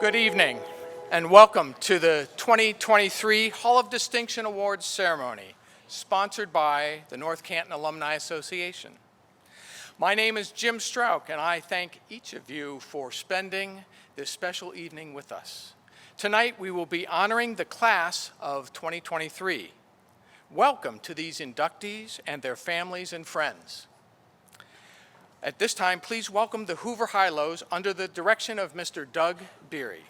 Good evening, and welcome to the 2023 Hall of Distinction Awards ceremony, sponsored by the North Canton Alumni Association. My name is Jim Strauch, and I thank each of you for spending this special evening with us. Tonight, we will be honoring the class of 2023. Welcome to these inductees and their families and friends. At this time, please welcome the Hoover High Lows under the direction of Mr. Doug Beery.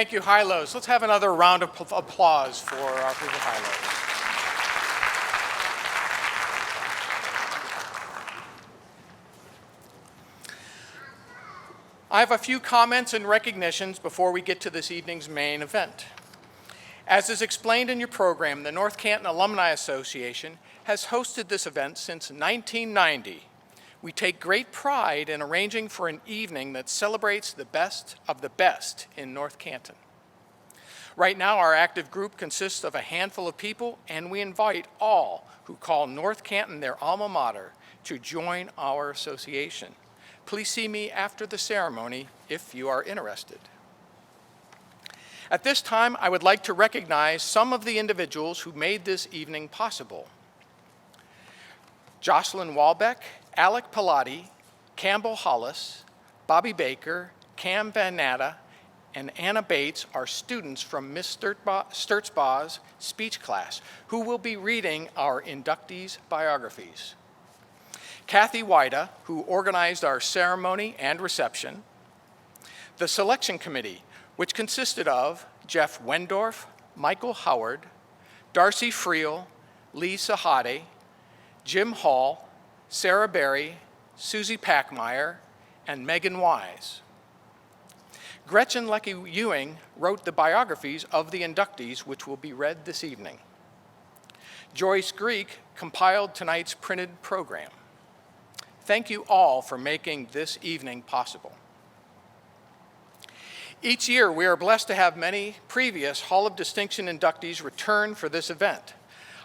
Thank you, High Lows. Let's have another round of applause for our Hoover High Lows. I have a few comments and recognitions before we get to this evening's main event. As is explained in your program, the North Canton Alumni Association has hosted this event since 1990. We take great pride in arranging for an evening that celebrates the best of the best in North Canton. Right now, our active group consists of a handful of people, and we invite all who call North Canton their alma mater to join our association. Please see me after the ceremony if you are interested. At this time, I would like to recognize some of the individuals who made this evening possible. Jocelyn Walbeck, Alec Pilati, Campbell Hollis, Bobby Baker, Cam Van Natta, and Anna Bates are students from Miss Sturtzbaugh's speech class who will be reading our inductees' biographies. Kathy Wida, who organized our ceremony and reception. The selection committee, which consisted of Jeff Wendorf, Michael Howard, Darcy Friel, Lee Sahade, Jim Hall, Sarah Berry, Susie Packmeyer, and Megan Wise. Gretchen Leckie-Ewing wrote the biographies of the inductees, which will be read this evening. Joyce Greek compiled tonight's printed program. Thank you all for making this evening possible. Each year, we are blessed to have many previous Hall of Distinction inductees return for this event.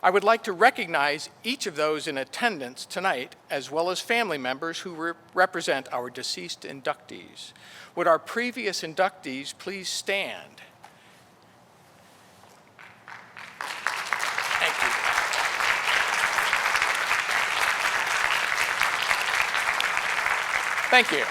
I would like to recognize each of those in attendance tonight, as well as family members who represent our deceased inductees. Would our previous inductees please stand? Thank you. Thank you.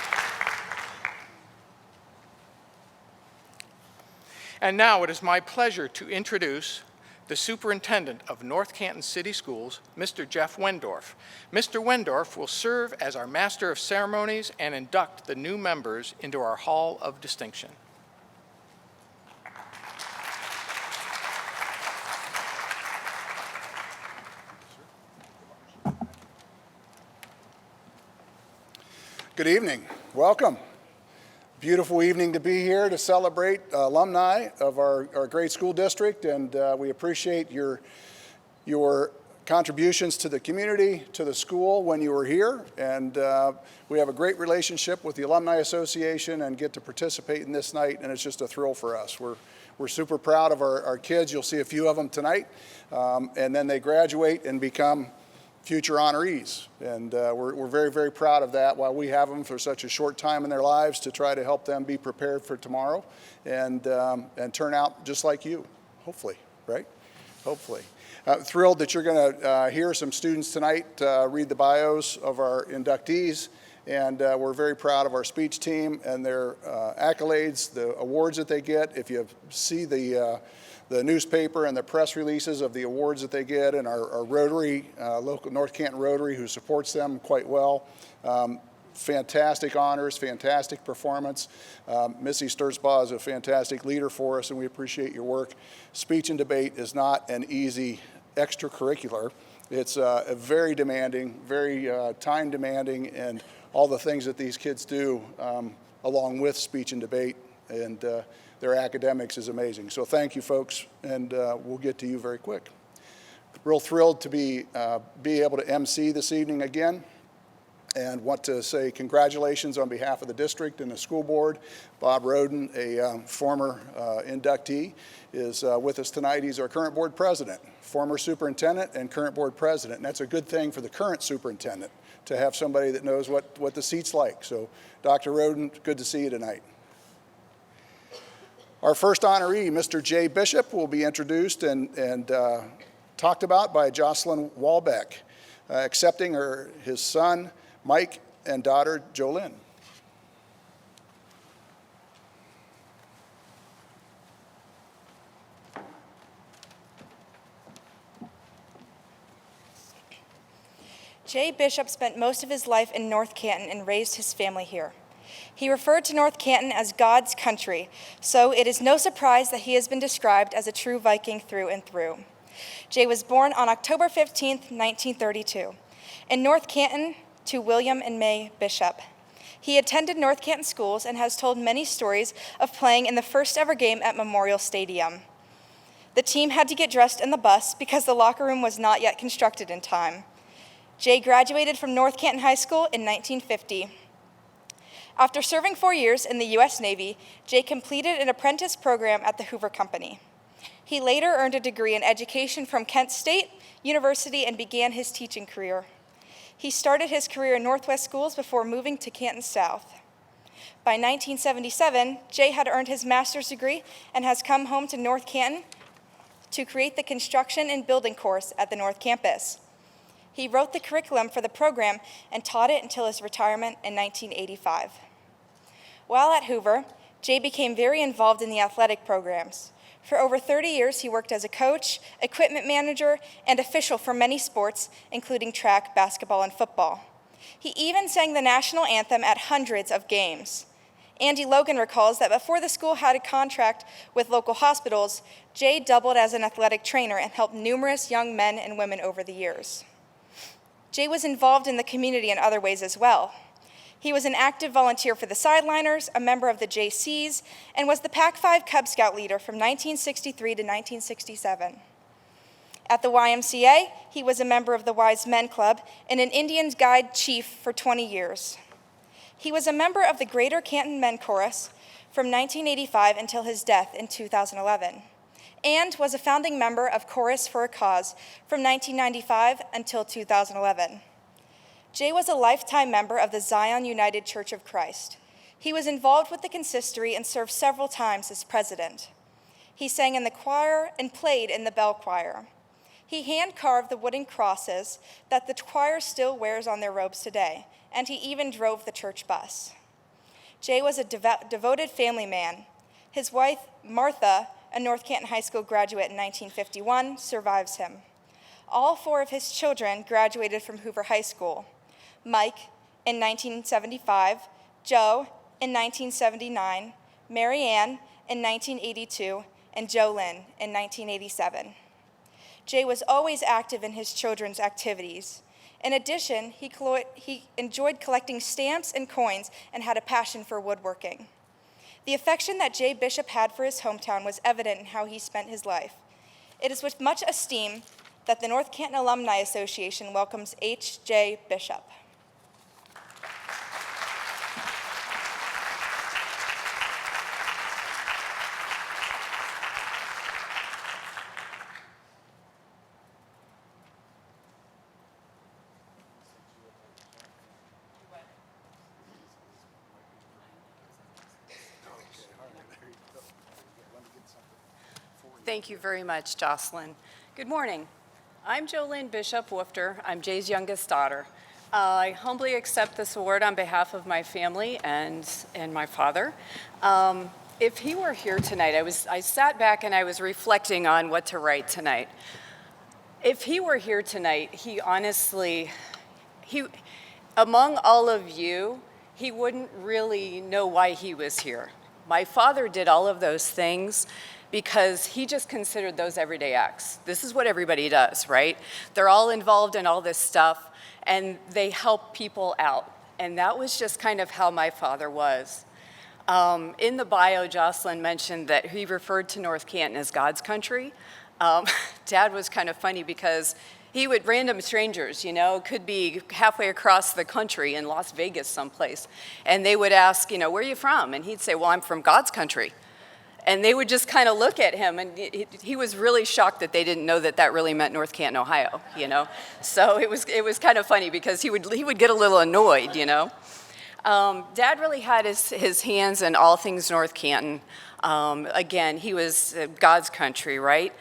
And now it is my pleasure to introduce the Superintendent of North Canton City Schools, Mr. Jeff Wendorf. Mr. Wendorf will serve as our Master of Ceremonies and induct the new members into our Hall of Distinction. Good evening. Welcome. Beautiful evening to be here to celebrate alumni of our great school district, and we appreciate your contributions to the community, to the school when you were here, and we have a great relationship with the Alumni Association and get to participate in this night, and it's just a thrill for us. We're super proud of our kids. You'll see a few of them tonight, and then they graduate and become future honorees, and we're very, very proud of that while we have them for such a short time in their lives to try to help them be prepared for tomorrow and turn out just like you, hopefully, right? Hopefully. Thrilled that you're going to hear some students tonight read the bios of our inductees, and we're very proud of our speech team and their accolades, the awards that they get. If you see the newspaper and the press releases of the awards that they get, and our Rotary, local North Canton Rotary, who supports them quite well. Fantastic honors, fantastic performance. Missy Sturzbaugh is a fantastic leader for us, and we appreciate your work. Speech and debate is not an easy extracurricular. It's a very demanding, very time demanding, and all the things that these kids do along with speech and debate, and their academics is amazing. So thank you, folks, and we'll get to you very quick. Real thrilled to be able to MC this evening again, and want to say congratulations on behalf of the district and the school board. Bob Roden, a former inductee, is with us tonight. He's our current board president, former superintendent and current board president, and that's a good thing for the current superintendent to have somebody that knows what the seat's like. So Dr. Roden, good to see you tonight. Our first honoree, Mr. Jay Bishop, will be introduced and talked about by Jocelyn Walbeck, accepting his son, Mike, and daughter, Jolynn. Jay Bishop spent most of his life in North Canton and raised his family here. He referred to North Canton as God's country, so it is no surprise that he has been described as a true Viking through and through. Jay was born on October 15, 1932, in North Canton to William and May Bishop. He attended North Canton schools and has told many stories of playing in the first ever game at Memorial Stadium. The team had to get dressed in the bus because the locker room was not yet constructed in time. Jay graduated from North Canton High School in 1950. After serving 4 years in the U.S. Navy, Jay completed an apprentice program at the Hoover Company. He later earned a degree in education from Kent State University and began his teaching career. He started his career in Northwest Schools before moving to Canton South. By 1977, Jay had earned his master's degree and has come home to North Canton to create the construction and building course at the North Campus. He wrote the curriculum for the program and taught it until his retirement in 1985. While at Hoover, Jay became very involved in the athletic programs. For over 30 years, he worked as a coach, equipment manager, and official for many sports, including track, basketball, and football. He even sang the national anthem at hundreds of games. Andy Logan recalls that before the school had a contract with local hospitals, Jay doubled as an athletic trainer and helped numerous young men and women over the years. Jay was involved in the community in other ways as well. He was an active volunteer for the Sideliners, a member of the JCs, and was the Pac-5 Cub Scout leader from 1963 to 1967. At the YMCA, he was a member of the Wise Men Club and an Indian Guide chief for 20 years. He was a member of the Greater Canton Men Chorus from 1985 until his death in 2011, and was a founding member of Chorus for a Cause from 1995 until 2011. Jay was a lifetime member of the Zion United Church of Christ. He was involved with the consistory and served several times as president. He sang in the choir and played in the bell choir. He hand-carved the wooden crosses that the choir still wears on their robes today, and he even drove the church bus. Jay was a devoted family man. His wife, Martha, a North Canton High School graduate in 1951, survives him. All 4 of his children graduated from Hoover High School. Mike in 1975, Joe in 1979, Mary Ann in 1982, and Jolynn in 1987. Jay was always active in his children's activities. In addition, he enjoyed collecting stamps and coins and had a passion for woodworking. The affection that Jay Bishop had for his hometown was evident in how he spent his life. It is with much esteem that the North Canton Alumni Association welcomes H.J. Bishop. Thank you very much, Jocelyn. Good morning. I'm Jolynn Bishop Woofter. I'm Jay's youngest daughter. I humbly accept this award on behalf of my family and my father. If he were here tonight, I sat back and I was reflecting on what to write tonight. If he were here tonight, he honestly, among all of you, he wouldn't really know why he was here. My father did all of those things because he just considered those everyday acts. This is what everybody does, right? They're all involved in all this stuff, and they help people out. And that was just kind of how my father was. In the bio, Jocelyn mentioned that he referred to North Canton as God's country. Dad was kind of funny because he would, random strangers, could be halfway across the country in Las Vegas someplace, and they would ask, where are you from? And he'd say, well, I'm from God's country. And they would just kind of look at him, and he was really shocked that they didn't know that really meant North Canton, Ohio, So it was kind of funny because he would get a little annoyed, Dad really had his hands in all things North Canton. Again, he was God's country, right?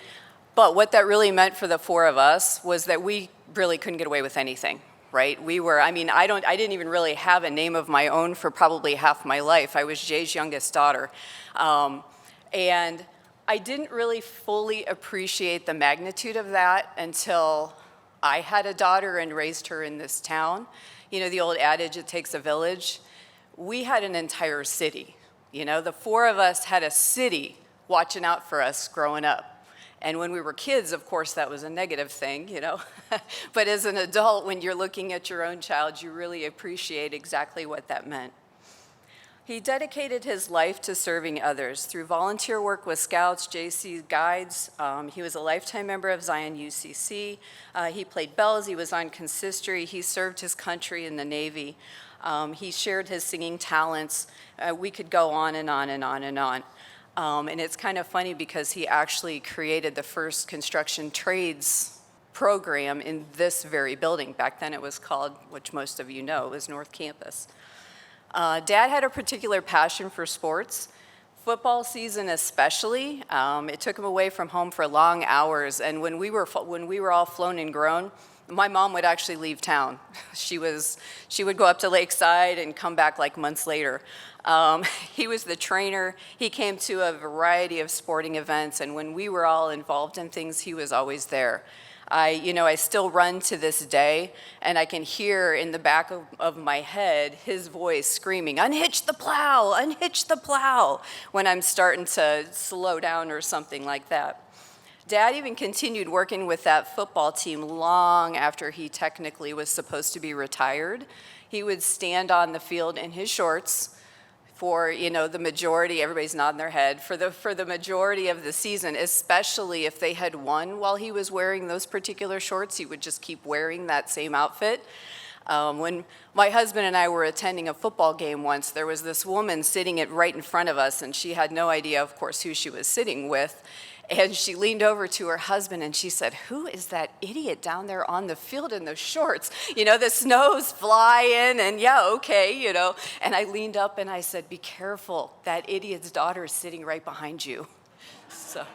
But what that really meant for the 4 of us was that we really couldn't get away with anything, right? I didn't even really have a name of my own for probably half my life. I was Jay's youngest daughter. And I didn't really fully appreciate the magnitude of that until I had a daughter and raised her in this town. The old adage, it takes a village. We had an entire city. The 4 of us had a city watching out for us growing up. And when we were kids, of course, that was a negative thing, But as an adult, when you're looking at your own child, you really appreciate exactly what that meant. He dedicated his life to serving others through volunteer work with Scouts, JC Guides. He was a lifetime member of Zion UCC. He played bells. He was on consistory. He served his country in the Navy. He shared his singing talents. We could go on and on and on and on. And it's kind of funny because he actually created the first construction trades program in this very building. Back then it was called, which most of you know, was North Campus. Dad had a particular passion for sports, football season especially. It took him away from home for long hours, and when we were all flown and grown, my mom would actually leave town. She would go up to Lakeside and come back like months later. He was the trainer. He came to a variety of sporting events, and when we were all involved in things, he was always there. I still run to this day, and I can hear in the back of my head his voice screaming, "Unhitch the plow, unhitch the plow," when I'm starting to slow down or something like that. Dad even continued working with that football team long after he technically was supposed to be retired. he would stand on the field in his shorts for, the majority, everybody's nodding their head, for the majority of the season, especially if they had won while he was wearing those particular shorts, he would just keep wearing that same outfit. When my husband and I were attending a football game once, there was this woman sitting right in front of us, and she had no idea, of course, who she was sitting with. And she leaned over to her husband and she said, "Who is that idiot down there on the field in those shorts? The snow's flying and yeah, okay, And I leaned up and I said, "Be careful, that idiot's daughter is sitting right behind you." So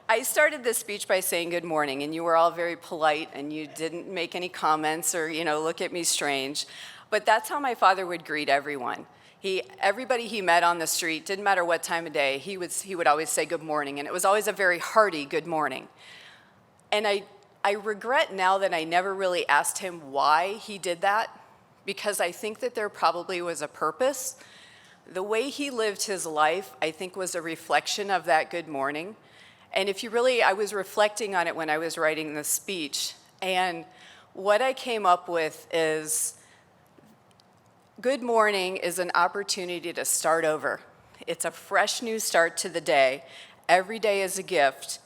I started this speech by saying good morning, and you were all very polite and you didn't make any comments or, look at me strange. But that's how my father would greet everyone. Everybody he met on the street, didn't matter what time of day, he would always say good morning, and it was always a very hearty good morning. And I regret now that I never really asked him why he did that, because I think that there probably was a purpose. The way he lived his life, I think, was a reflection of that good morning. And I was reflecting on it when I was writing this speech, and what I came up with is, good morning is an opportunity to start over. It's a fresh new start to the day. Every day is a gift,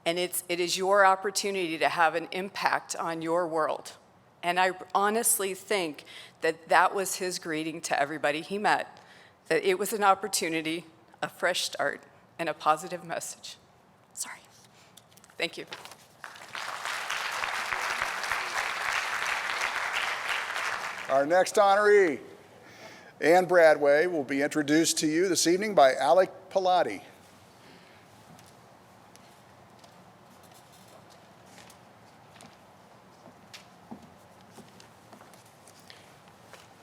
and it is your opportunity to have an impact on your world. And I honestly think that was his greeting to everybody he met, that it was an opportunity, a fresh start, and a positive message. Sorry. Thank you. Our next honoree, Ann Bradway, will be introduced to you this evening by Alec Pilati.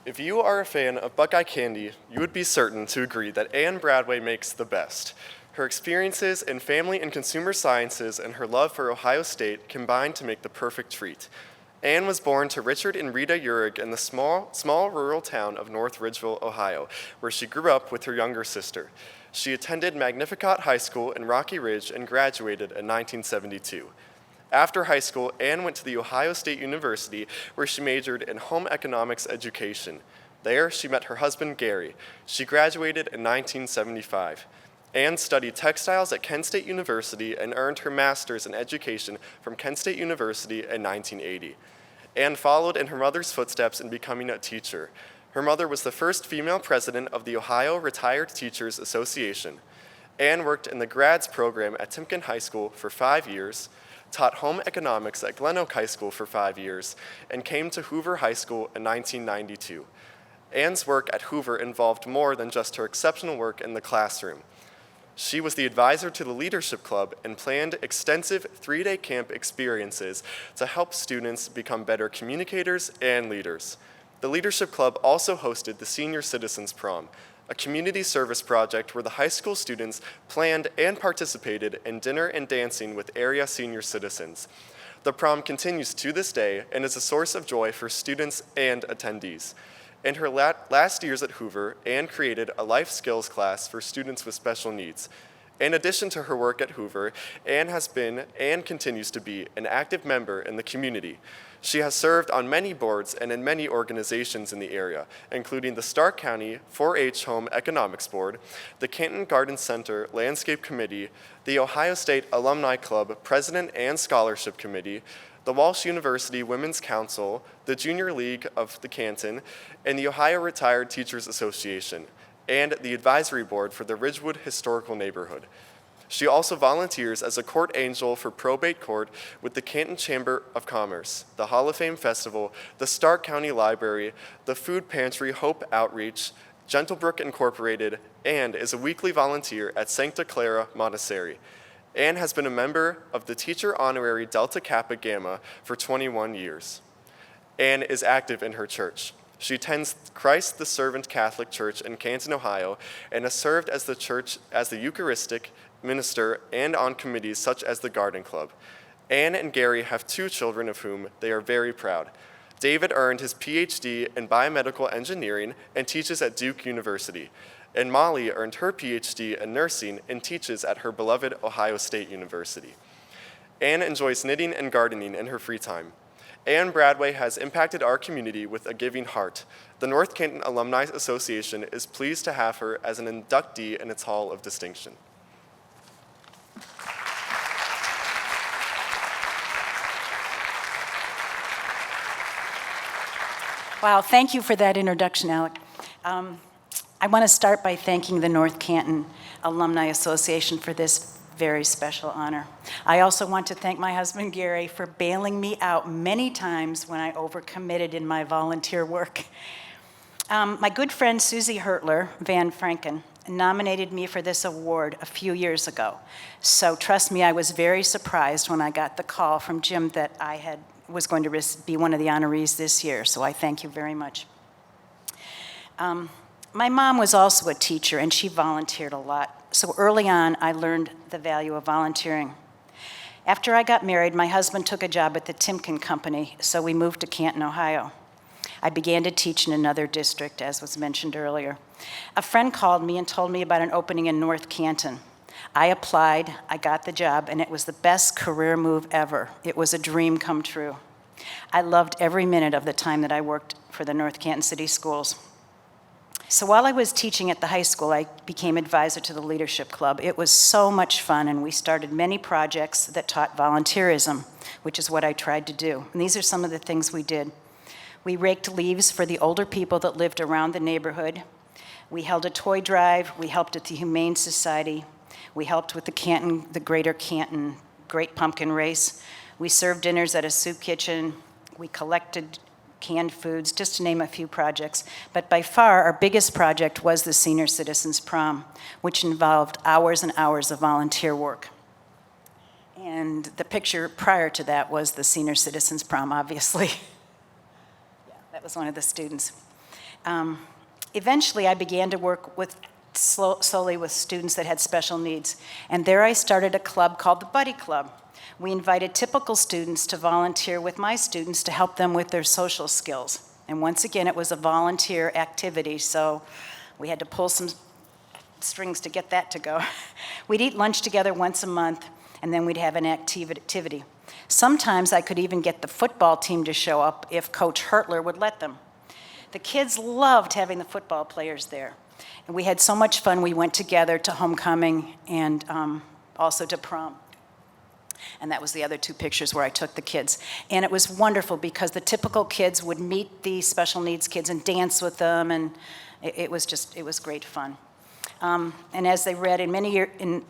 If you are a fan of Buckeye candy, you would be certain to agree that Ann Bradway makes the best. Her experiences in family and consumer sciences and her love for Ohio State combine to make the perfect treat. Ann was born to Richard and Rita Uhrig in the small rural town of North Ridgeville, Ohio, where she grew up with her younger sister. She attended Magnificat High School in Rocky Ridge and graduated in 1972. After high school, Ann went to the Ohio State University, where she majored in home economics education. There, she met her husband, Gary. She graduated in 1975. Ann studied textiles at Kent State University and earned her master's in education from Kent State University in 1980. Ann followed in her mother's footsteps in becoming a teacher. Her mother was the first female president of the Ohio Retired Teachers Association. Ann worked in the grads program at Timken High School for 5 years, taught home economics at Glen Oak High School for 5 years, and came to Hoover High School in 1992. Ann's work at Hoover involved more than just her exceptional work in the classroom. She was the advisor to the Leadership Club and planned extensive 3-day camp experiences to help students become better communicators and leaders. The Leadership Club also hosted the Senior Citizens Prom, a community service project where the high school students planned and participated in dinner and dancing with area senior citizens. The prom continues to this day and is a source of joy for students and attendees. In her last years at Hoover, Ann created a life skills class for students with special needs. In addition to her work at Hoover, Ann has been and continues to be an active member in the community. She has served on many boards and in many organizations in the area, including the Stark County 4-H Home Economics Board, the Canton Garden Center Landscape Committee, the Ohio State Alumni Club President and Scholarship Committee, the Walsh University Women's Council, the Junior League of the Canton, and the Ohio Retired Teachers Association, and the Advisory Board for the Ridgewood Historical Neighborhood. She also volunteers as a court angel for probate court with the Canton Chamber of Commerce, the Hall of Fame Festival, the Stark County Library, the Food Pantry Hope Outreach, Gentlebrook Incorporated, and is a weekly volunteer at Sancta Clara Montessori. Ann has been a member of the Teacher Honorary Delta Kappa Gamma for 21 years. Ann is active in her church. She attends Christ the Servant Catholic Church in Canton, Ohio, and has served as the Eucharistic minister and on committees such as the Garden Club. Ann and Gary have 2 children of whom they are very proud. David earned his PhD in biomedical engineering and teaches at Duke University. And Molly earned her PhD in nursing and teaches at her beloved Ohio State University. Ann enjoys knitting and gardening in her free time. Anne Bradway has impacted our community with a giving heart. The North Canton Alumni Association is pleased to have her as an inductee in its Hall of Distinction. Wow, thank you for that introduction, Alec. I want to start by thanking the North Canton Alumni Association for this very special honor. I also want to thank my husband, Gary, for bailing me out many times when I overcommitted in my volunteer work. My good friend, Susie Hertler Van Franken, nominated me for this award a few years ago. So trust me, I was very surprised when I got the call from Jim that I was going to be one of the honorees this year, so I thank you very much. My mom was also a teacher, and she volunteered a lot. So early on, I learned the value of volunteering. After I got married, my husband took a job at the Timken Company, so we moved to Canton, Ohio. I began to teach in another district, as was mentioned earlier. A friend called me and told me about an opening in North Canton. I applied, I got the job, and it was the best career move ever. It was a dream come true. I loved every minute of the time that I worked for the North Canton City Schools. So while I was teaching at the high school, I became advisor to the Leadership Club. It was so much fun, and we started many projects that taught volunteerism, which is what I tried to do. And these are some of the things we did. We raked leaves for the older people that lived around the neighborhood. We held a toy drive. We helped at the Humane Society. We helped with the Greater Canton Great Pumpkin Race. We served dinners at a soup kitchen. We collected canned foods, just to name a few projects. But by far, our biggest project was the Senior Citizens Prom, which involved hours and hours of volunteer work. And the picture prior to that was the Senior Citizens Prom, obviously. Yeah, that was one of the students. Eventually, I began to work solely with students that had special needs. And there I started a club called the Buddy Club. We invited typical students to volunteer with my students to help them with their social skills. And once again, it was a volunteer activity, so we had to pull some strings to get that to go. We'd eat lunch together once a month, and then we'd have an activity. Sometimes I could even get the football team to show up if Coach Hertler would let them. The kids loved having the football players there. And we had so much fun, we went together to homecoming and also to prom. And that was the other two pictures where I took the kids. And it was wonderful because the typical kids would meet the special needs kids and dance with them, and it was great fun. And as they read, in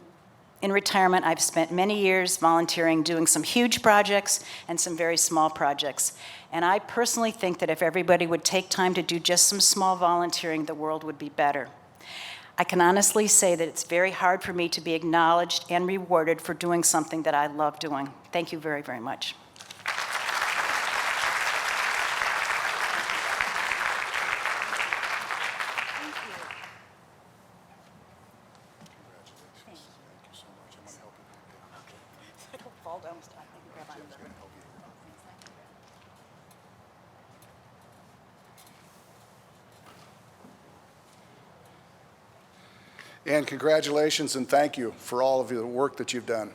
retirement, I've spent many years volunteering, doing some huge projects and some very small projects. And I personally think that if everybody would take time to do just some small volunteering, the world would be better. I can honestly say that it's very hard for me to be acknowledged and rewarded for doing something that I love doing. Thank you very, very much. And congratulations and thank you for all of the work that you've done.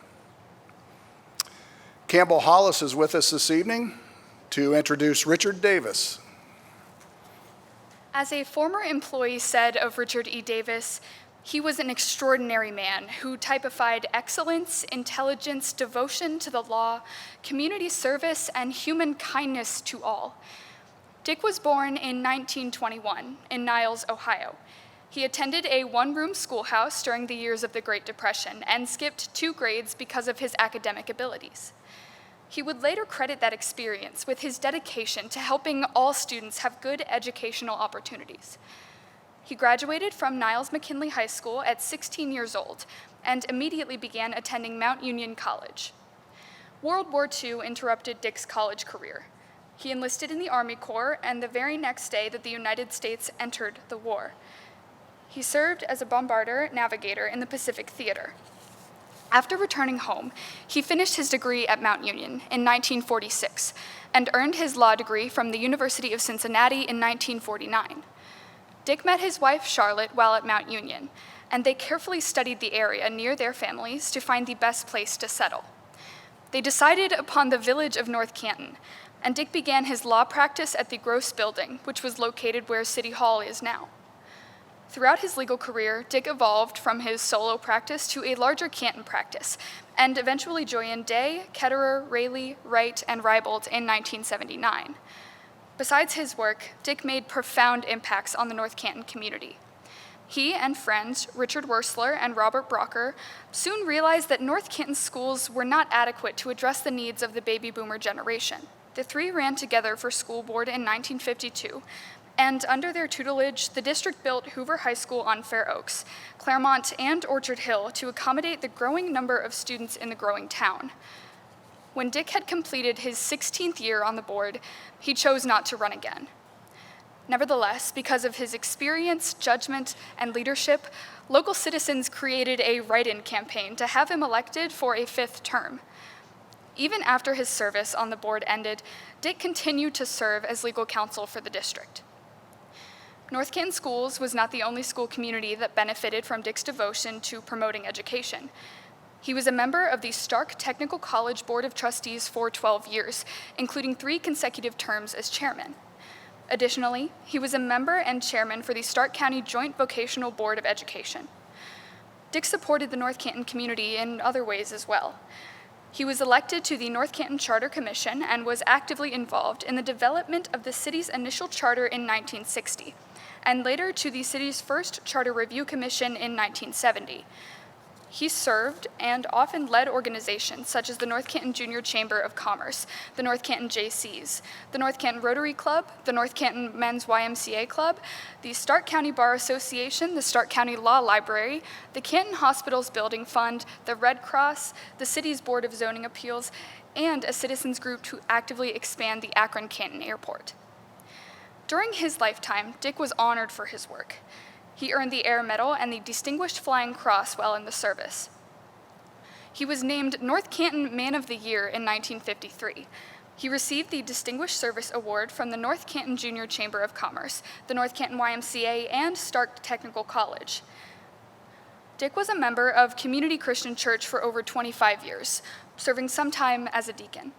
Campbell Hollis is with us this evening to introduce Richard Davis. As a former employee said of Richard E. Davis, he was an extraordinary man who typified excellence, intelligence, devotion to the law, community service, and human kindness to all. Dick was born in 1921 in Niles, Ohio. He attended a one-room schoolhouse during the years of the Great Depression and skipped 2 grades because of his academic abilities. He would later credit that experience with his dedication to helping all students have good educational opportunities. He graduated from Niles McKinley High School at 16 years old and immediately began attending Mount Union College. World War II interrupted Dick's college career. He enlisted in the Army Corps, and the very next day that the United States entered the war, he served as a bombardier navigator in the Pacific Theater. After returning home, he finished his degree at Mount Union in 1946 and earned his law degree from the University of Cincinnati in 1949. Dick met his wife, Charlotte, while at Mount Union, and they carefully studied the area near their families to find the best place to settle. They decided upon the village of North Canton, and Dick began his law practice at the Gross Building, which was located where City Hall is now. Throughout his legal career, Dick evolved from his solo practice to a larger Canton practice, and eventually joined Day, Ketterer, Raley, Wright, and Reibold in 1979. Besides his work, Dick made profound impacts on the North Canton community. He and friends, Richard Wursler and Robert Brocker, soon realized that North Canton schools were not adequate to address the needs of the baby boomer generation. The three ran together for school board in 1952, and under their tutelage, the district built Hoover High School on Fair Oaks, Claremont, and Orchard Hill to accommodate the growing number of students in the growing town. When Dick had completed his 16th year on the board, he chose not to run again. Nevertheless, because of his experience, judgment, and leadership, local citizens created a write-in campaign to have him elected for a 5th term. Even after his service on the board ended, Dick continued to serve as legal counsel for the district. North Canton Schools was not the only school community that benefited from Dick's devotion to promoting education. He was a member of the Stark Technical College Board of Trustees for 12 years, including 3 consecutive terms as chairman. Additionally, he was a member and chairman for the Stark County Joint Vocational Board of Education. Dick supported the North Canton community in other ways as well. He was elected to the North Canton Charter Commission and was actively involved in the development of the city's initial charter in 1960, and later to the city's first Charter Review Commission in 1970. He served and often led organizations such as the North Canton Junior Chamber of Commerce, the North Canton JCs, the North Canton Rotary Club, the North Canton Men's YMCA Club, the Stark County Bar Association, the Stark County Law Library, the Canton Hospitals Building Fund, the Red Cross, the city's Board of Zoning Appeals, and a citizens group to actively expand the Akron-Canton Airport. During his lifetime, Dick was honored for his work. He earned the Air Medal and the Distinguished Flying Cross while in the service. He was named North Canton Man of the Year in 1953. He received the Distinguished Service Award from the North Canton Junior Chamber of Commerce, the North Canton YMCA, and Stark Technical College. Dick was a member of Community Christian Church for over 25 years, serving some time as a deacon.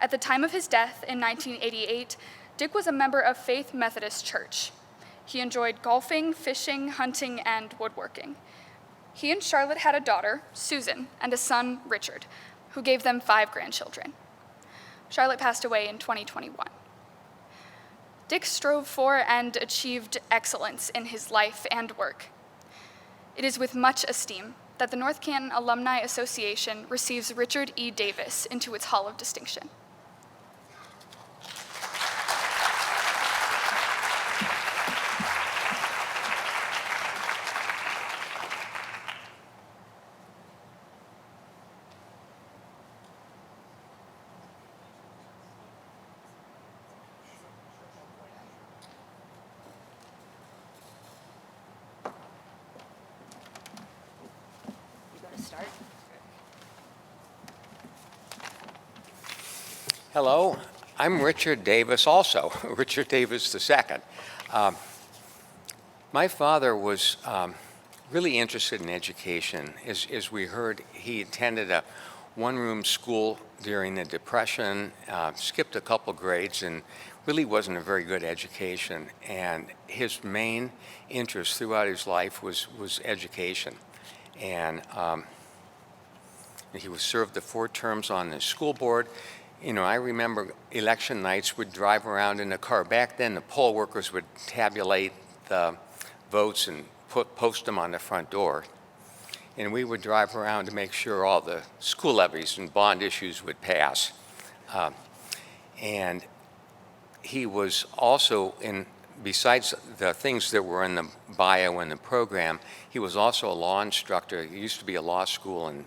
At the time of his death in 1988, Dick was a member of Faith Methodist Church. He enjoyed golfing, fishing, hunting, and woodworking. He and Charlotte had a daughter, Susan, and a son, Richard, who gave them 5 grandchildren. Charlotte passed away in 2021. Dick strove for and achieved excellence in his life and work. It is with much esteem that the North Canton Alumni Association receives Richard E. Davis into its Hall of Distinction. Hello, I'm Richard Davis also, Richard Davis II. My father was really interested in education. As we heard, he attended a one-room school during the Depression, skipped a couple grades, and really wasn't a very good education. And his main interest throughout his life was education. And he was served the 4 terms on the school board. You know, I remember election nights would drive around in a car. Back then, the poll workers would tabulate the votes and post them on the front door. And we would drive around to make sure all the school levies and bond issues would pass. And he was also besides the things that were in the bio in the program, he was also a law instructor. He used to be a law school in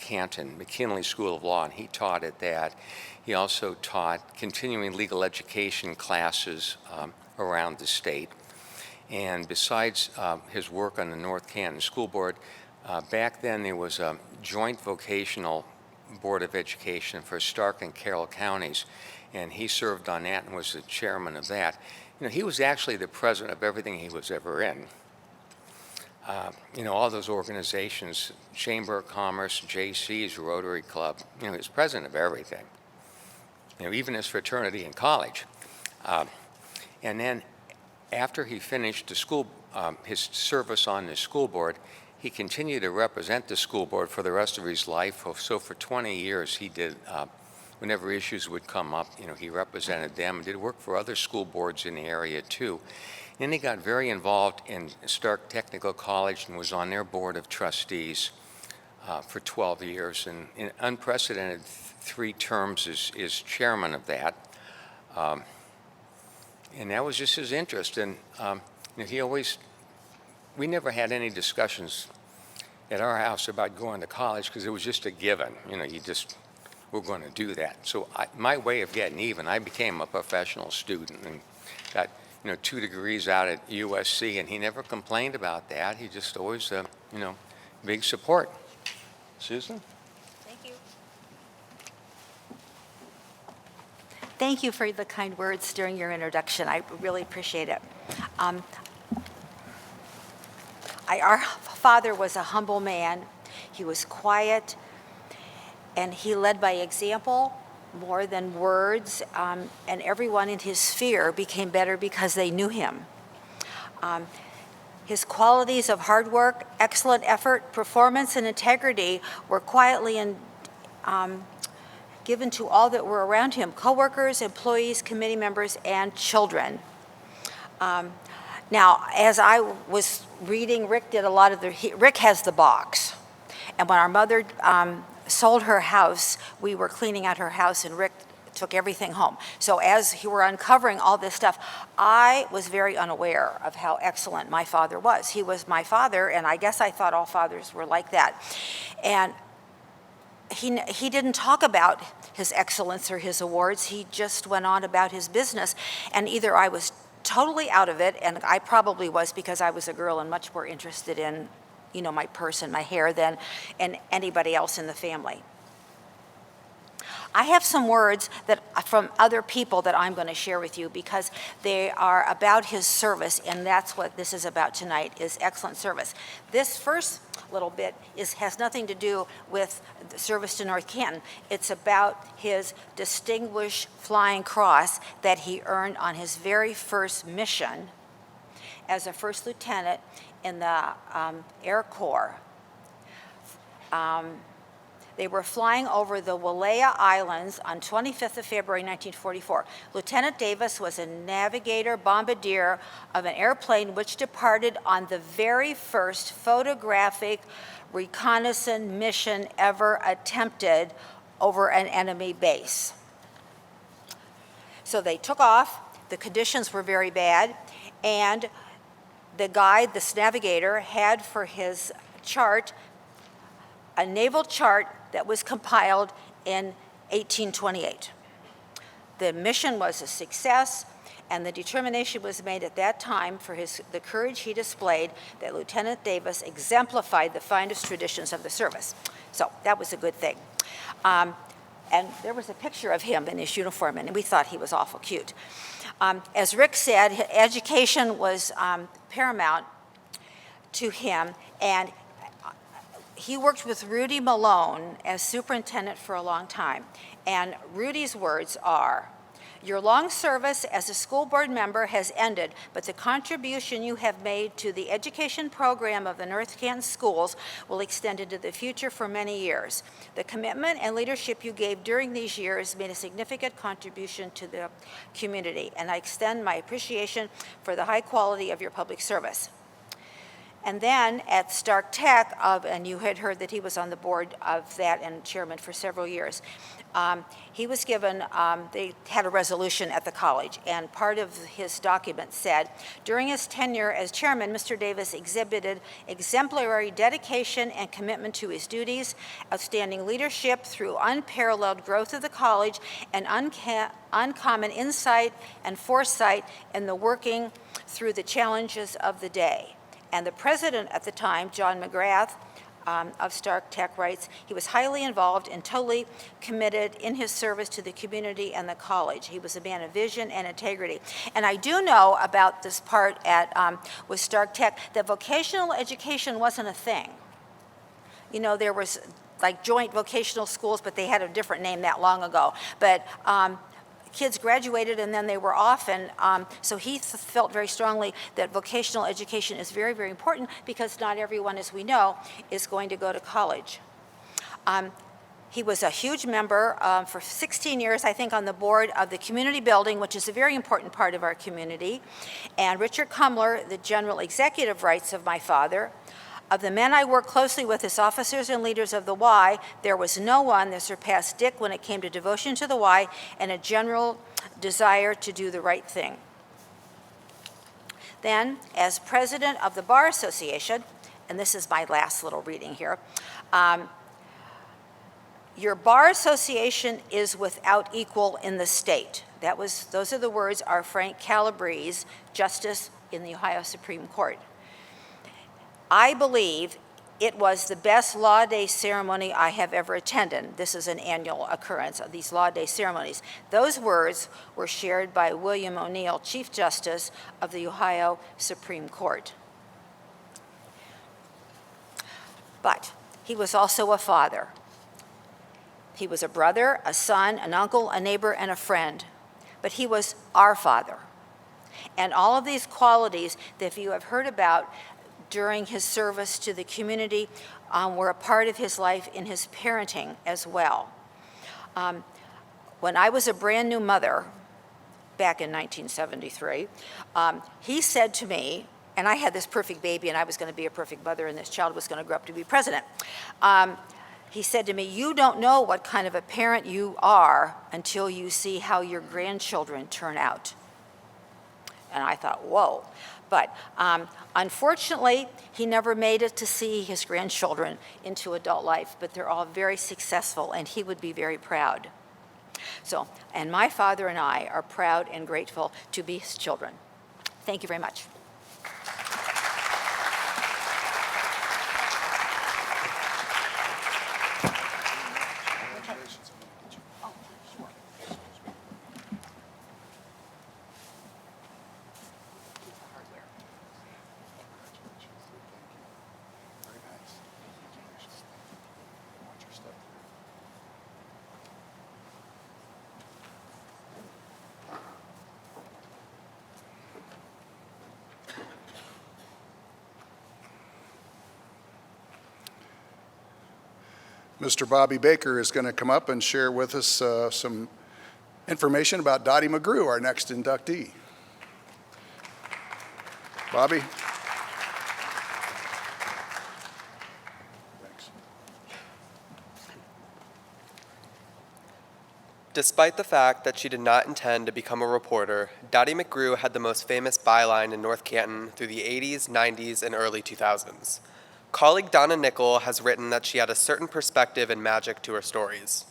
Canton, McKinley School of Law, and he taught at that. He also taught continuing legal education classes around the state. And besides his work on the North Canton School Board, back then there was a joint vocational board of education for Stark and Carroll counties, and he served on that and was the chairman of that. You know, he was actually the president of everything he was ever in. You know, all those organizations, Chamber of Commerce, JC's, Rotary Club, you know, he was president of everything. even his fraternity in college. And then after he finished the school, his service on the school board, he continued to represent the school board for the rest of his life. So for 20 years, he did, whenever issues would come up, he represented them and did work for other school boards in the area too. Then he got very involved in Stark Technical College and was on their board of trustees for 12 years, and in unprecedented 3 terms as chairman of that. And that was just his interest. And we never had any discussions at our house about going to college because it was just a given. We're going to do that. So my way of getting even, I became a professional student and got 2 degrees out at USC, and he never complained about that. He just always, big support. Susan? Thank you. Thank you for the kind words during your introduction. I really appreciate it. Our father was a humble man. He was quiet, and he led by example more than words, and everyone in his sphere became better because they knew him. His qualities of hard work, excellent effort, performance, and integrity were quietly given to all that were around him: coworkers, employees, committee members, and children. Now, as I was reading, Rick has the box. And when our mother sold her house, we were cleaning out her house, and Rick took everything home. So as we were uncovering all this stuff, I was very unaware of how excellent my father was. He was my father, and I guess I thought all fathers were like that. And he didn't talk about his excellence or his awards. He just went on about his business, and either I was totally out of it, and I probably was because I was a girl and much more interested in, my purse and my hair than anybody else in the family. I have some words from other people that I'm going to share with you because they are about his service, and that's what this is about tonight, is excellent service. This first little bit has nothing to do with the service to North Canton. It's about his Distinguished Flying Cross that he earned on his very first mission as a first lieutenant in the Air Corps. They were flying over the Walaya Islands on 25th of February, 1944. Lieutenant Davis was a navigator bombardier of an airplane which departed on the very first photographic reconnaissance mission ever attempted over an enemy base. So they took off. The conditions were very bad, and the guide, this navigator, had for his chart a naval chart that was compiled in 1828. The mission was a success, and the determination was made at that time for the courage he displayed that Lieutenant Davis exemplified the finest traditions of the service. So that was a good thing. And there was a picture of him in his uniform, and we thought he was awful cute. As Rick said, education was paramount to him, and he worked with Rudy Malone as superintendent for a long time. And Rudy's words are, "Your long service as a school board member has ended, but the contribution you have made to the education program of the North Canton Schools will extend into the future for many years. The commitment and leadership you gave during these years made a significant contribution to the community, and I extend my appreciation for the high quality of your public service." And then at Stark Tech, and you had heard that he was on the board of that and chairman for several years, he was given, they had a resolution at the college, and part of his document said, during his tenure as chairman, Mr. Davis exhibited exemplary dedication and commitment to his duties, outstanding leadership through unparalleled growth of the college, and uncommon insight and foresight in the working through the challenges of the day. And the president at the time, John McGrath of Stark Tech, writes, he was highly involved and totally committed in his service to the community and the college. He was a man of vision and integrity. And I do know about this part with Stark Tech that vocational education wasn't a thing. There was like joint vocational schools, but they had a different name that long ago. But kids graduated and then they were off, and so he felt very strongly that vocational education is very, very important because not everyone, as we know, is going to go to college. He was a huge member for 16 years, I think, on the board of the community building, which is a very important part of our community. And Richard Cumler, the general executive rights of my father. Of the men I worked closely with as officers and leaders of the Y, there was no one that surpassed Dick when it came to devotion to the Y and a general desire to do the right thing. Then, as president of the Bar Association, and this is my last little reading here, your bar association is without equal in the state. Those are the words of Frank Calabrese, Justice in the Ohio Supreme Court. I believe it was the best Law Day ceremony I have ever attended. This is an annual occurrence of these Law Day ceremonies. Those words were shared by William O'Neill, Chief Justice of the Ohio Supreme Court. But he was also a father. He was a brother, a son, an uncle, a neighbor, and a friend. But he was our father. And all of these qualities that you have heard about during his service to the community were a part of his life in his parenting as well. When I was a brand new mother, back in 1973, he said to me, and I had this perfect baby and I was going to be a perfect mother and this child was going to grow up to be president. He said to me, "You don't know what kind of a parent you are until you see how your grandchildren turn out." And I thought, whoa. But unfortunately, he never made it to see his grandchildren into adult life, but they're all very successful, and he would be very proud. So, and my father and I are proud and grateful to be his children. Thank you very much. Mr. Bobby Baker is going to come up and share with us some information about Dottie McGrew, our next inductee. Bobby? Thanks. Despite the fact that she did not intend to become a reporter, Dottie McGrew had the most famous byline in North Canton through the 80s, 90s, and early 2000s. Colleague Donna Nickel has written that she had a certain perspective and magic to her stories.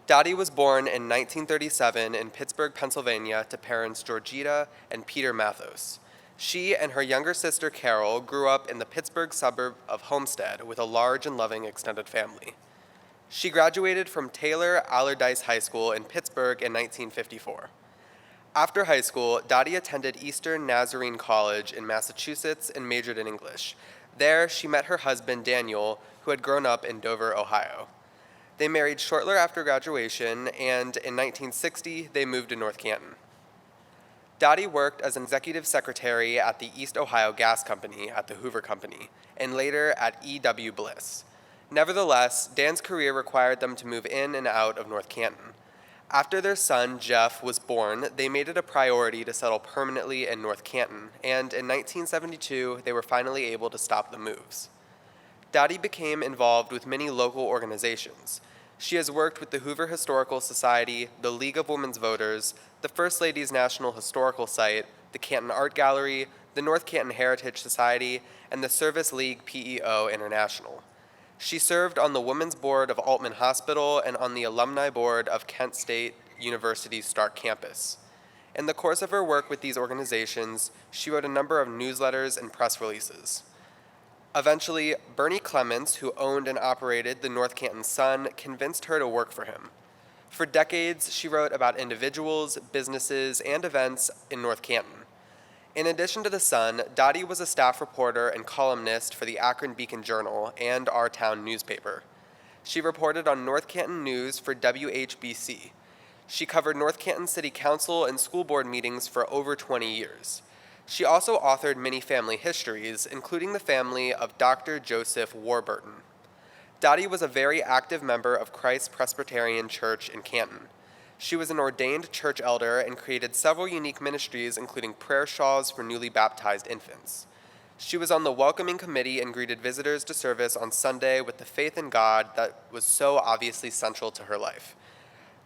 Dottie was born in 1937 in Pittsburgh, Pennsylvania, to parents Georgita and Peter Mathos. She and her younger sister Carol grew up in the Pittsburgh suburb of Homestead with a large and loving extended family. She graduated from Taylor Allardyce High School in Pittsburgh in 1954. After high school, Dottie attended Eastern Nazarene College in Massachusetts and majored in English. There, she met her husband, Daniel, who had grown up in Dover, Ohio. They married shortly after graduation, and in 1960, they moved to North Canton. Dottie worked as an executive secretary at the East Ohio Gas Company at the Hoover Company, and later at E.W. Bliss. Nevertheless, Dan's career required them to move in and out of North Canton. After their son, Jeff, was born, they made it a priority to settle permanently in North Canton, and in 1972, they were finally able to stop the moves. Dottie became involved with many local organizations. She has worked with the Hoover Historical Society, the League of Women's Voters, the First Ladies National Historical Site, the Canton Art Gallery, the North Canton Heritage Society, and the Service League PEO International. She served on the Women's Board of Altman Hospital and on the Alumni Board of Kent State University's Stark Campus. In the course of her work with these organizations, she wrote a number of newsletters and press releases. Eventually, Bernie Clements, who owned and operated the North Canton Sun, convinced her to work for him. For decades, she wrote about individuals, businesses, and events in North Canton. In addition to the Sun, Dottie was a staff reporter and columnist for the Akron Beacon Journal and Our Town newspaper. She reported on North Canton News for WHBC. She covered North Canton City Council and school board meetings for over 20 years. She also authored many family histories, including the family of Dr. Joseph Warburton. Dottie was a very active member of Christ Presbyterian Church in Canton. She was an ordained church elder and created several unique ministries, including prayer shawls for newly baptized infants. She was on the welcoming committee and greeted visitors to service on Sunday with the faith in God that was so obviously central to her life.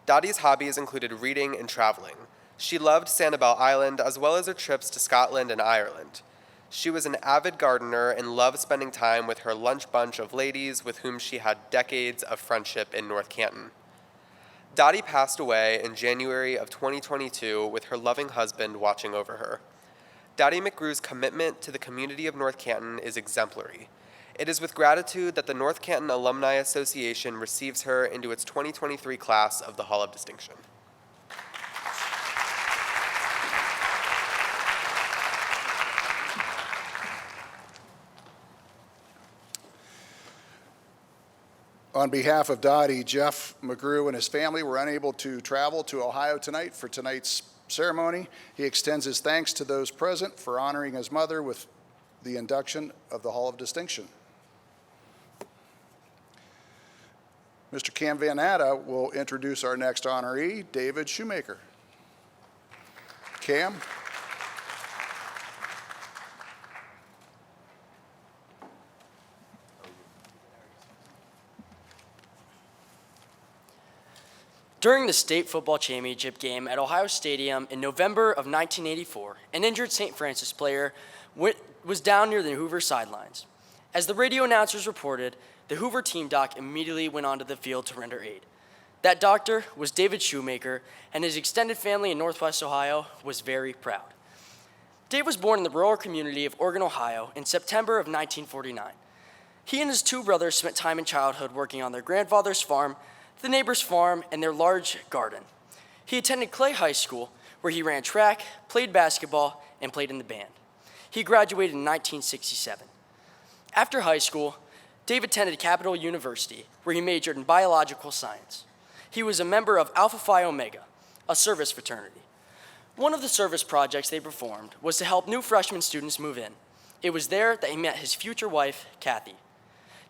Dottie's hobbies included reading and traveling. She loved Sanibel Island as well as her trips to Scotland and Ireland. She was an avid gardener and loved spending time with her lunch bunch of ladies with whom she had decades of friendship in North Canton. Dottie passed away in January of 2022 with her loving husband watching over her. Dottie McGrew's commitment to the community of North Canton is exemplary. It is with gratitude that the North Canton Alumni Association receives her into its 2023 class of the Hall of Distinction. On behalf of Dottie, Jeff McGrew and his family were unable to travel to Ohio tonight for tonight's ceremony. He extends his thanks to those present for honoring his mother with the induction of the Hall of Distinction. Mr. Cam Van Natta will introduce our next honoree, David Shoemaker. Cam. During the state football championship game at Ohio Stadium in November of 1984, an injured St. Francis player was down near the Hoover sidelines. As the radio announcers reported, the Hoover team doc immediately went onto the field to render aid. That doctor was David Shoemaker, and his extended family in Northwest Ohio was very proud. Dave was born in the rural community of Oregon, Ohio in September of 1949. He and his two brothers spent time in childhood working on their grandfather's farm, the neighbor's farm, and their large garden. He attended Clay High School, where he ran track, played basketball, and played in the band. He graduated in 1967. After high school, Dave attended Capital University, where he majored in biological science. He was a member of Alpha Phi Omega, a service fraternity. One of the service projects they performed was to help new freshman students move in. It was there that he met his future wife, Kathy.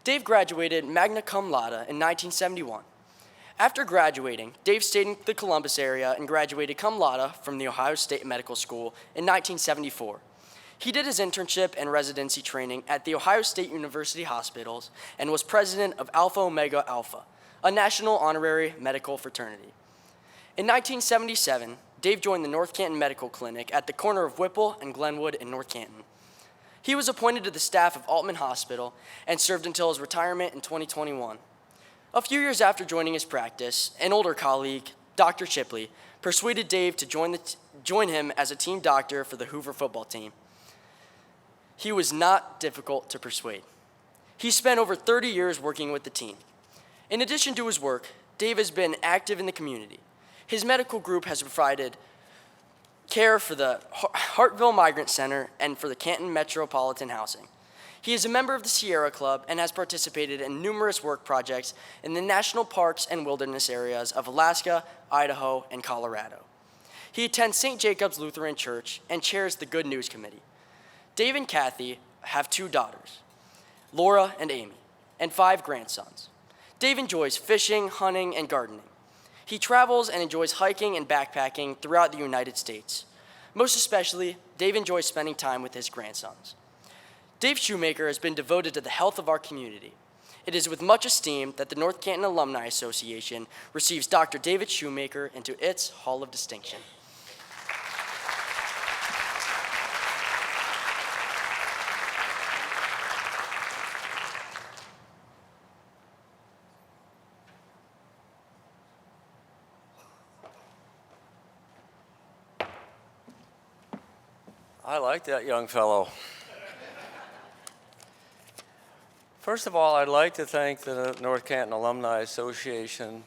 Dave graduated magna cum laude in 1971. After graduating, Dave stayed in the Columbus area and graduated cum laude from the Ohio State Medical School in 1974. He did his internship and residency training at the Ohio State University Hospitals and was president of Alpha Omega Alpha, a national honorary medical fraternity. In 1977, Dave joined the North Canton Medical Clinic at the corner of Whipple and Glenwood in North Canton. He was appointed to the staff of Altman Hospital and served until his retirement in 2021. A few years after joining his practice, an older colleague, Dr. Chipley, persuaded Dave to join him as a team doctor for the Hoover football team. He was not difficult to persuade. He spent over 30 years working with the team. In addition to his work, Dave has been active in the community. His medical group has provided care for the Hartville Migrant Center and for the Canton Metropolitan Housing. He is a member of the Sierra Club and has participated in numerous work projects in the national parks and wilderness areas of Alaska, Idaho, and Colorado. He attends St. Jacob's Lutheran Church and chairs the Good News Committee. Dave and Kathy have 2 daughters, Laura and Amy, and 5 grandsons. Dave enjoys fishing, hunting, and gardening. He travels and enjoys hiking and backpacking throughout the United States. Most especially, Dave enjoys spending time with his grandsons. Dave Shoemaker has been devoted to the health of our community. It is with much esteem that the North Canton Alumni Association receives Dr. David Shoemaker into its Hall of Distinction. I like that young fellow. First of all, I'd like to thank the North Canton Alumni Association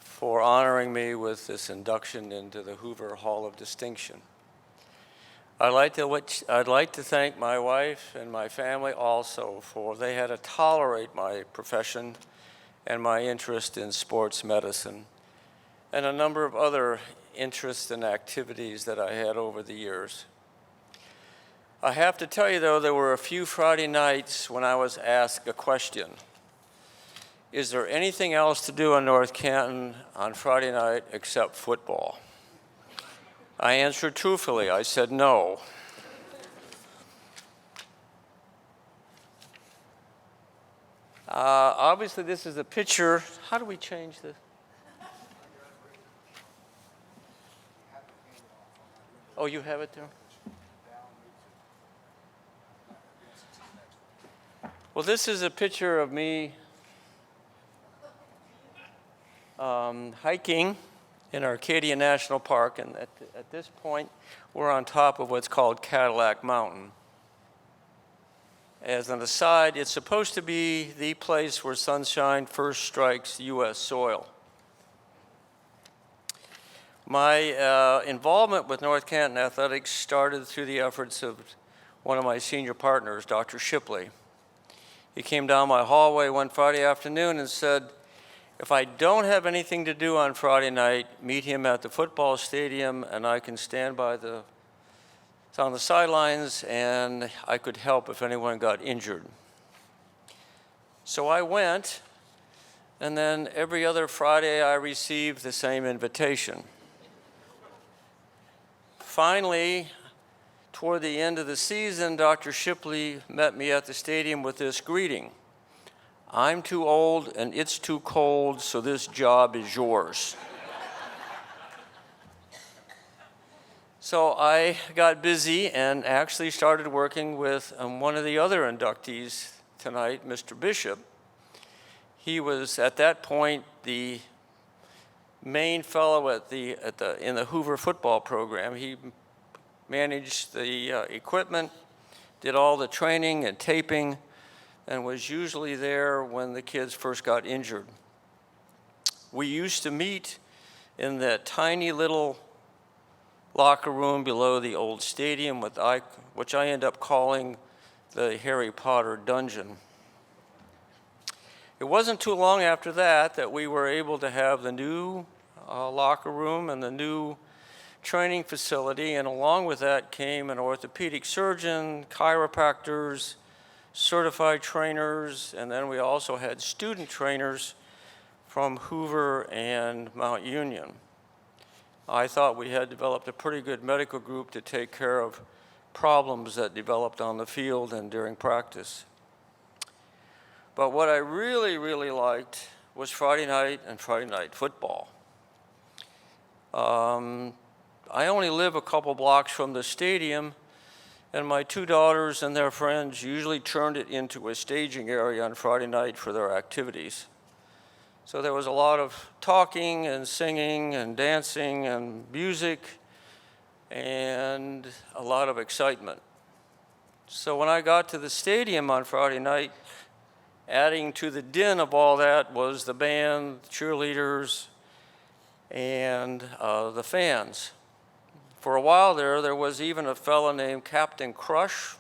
for honoring me with this induction into the Hoover Hall of Distinction. I'd like to thank my wife and my family also for they had to tolerate my profession and my interest in sports medicine, and a number of other interests and activities that I had over the years. I have to tell you, though, there were a few Friday nights when I was asked a question. Is there anything else to do in North Canton on Friday night except football? I answered truthfully. I said no. Obviously, this is a picture. How do we change this? Oh, you have it there? Well, this is a picture of me hiking in Arcadia National Park, and at this point, we're on top of what's called Cadillac Mountain. As an aside, it's supposed to be the place where sunshine first strikes U.S. soil. My involvement with North Canton Athletics started through the efforts of one of my senior partners, Dr. Shipley. He came down my hallway one Friday afternoon and said, if I don't have anything to do on Friday night, meet him at the football stadium and I can stand by on the sidelines and I could help if anyone got injured. So I went, and then every other Friday I received the same invitation. Finally, toward the end of the season, Dr. Shipley met me at the stadium with this greeting: I'm too old and it's too cold, so this job is yours. So I got busy and actually started working with one of the other inductees tonight, Mr. Bishop. He was at that point the main fellow in the Hoover football program. He managed the equipment, did all the training and taping, and was usually there when the kids first got injured. We used to meet in that tiny little locker room below the old stadium, which I end up calling the Harry Potter dungeon. It wasn't too long after that we were able to have the new locker room and the new training facility, and along with that came an orthopedic surgeon, chiropractors, certified trainers, and then we also had student trainers from Hoover and Mount Union. I thought we had developed a pretty good medical group to take care of problems that developed on the field and during practice. But what I really, really liked was Friday night and Friday night football. I only live a couple blocks from the stadium, and my two daughters and their friends usually turned it into a staging area on Friday night for their activities. So there was a lot of talking and singing and dancing and music and a lot of excitement. So when I got to the stadium on Friday night, adding to the din of all that was the band, cheerleaders, and the fans. For a while there was even a fellow named Captain Crush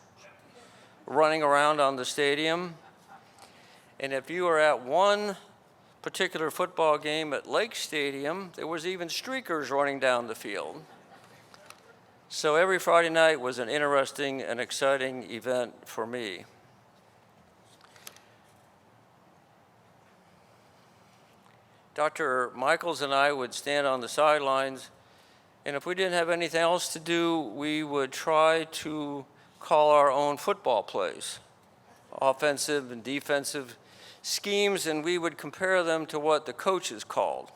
running around on the stadium. And if you were at one particular football game at Lake Stadium, there was even streakers running down the field. So every Friday night was an interesting and exciting event for me. Dr. Michaels and I would stand on the sidelines, and if we didn't have anything else to do, we would try to call our own football plays, offensive and defensive schemes, and we would compare them to what the coaches called.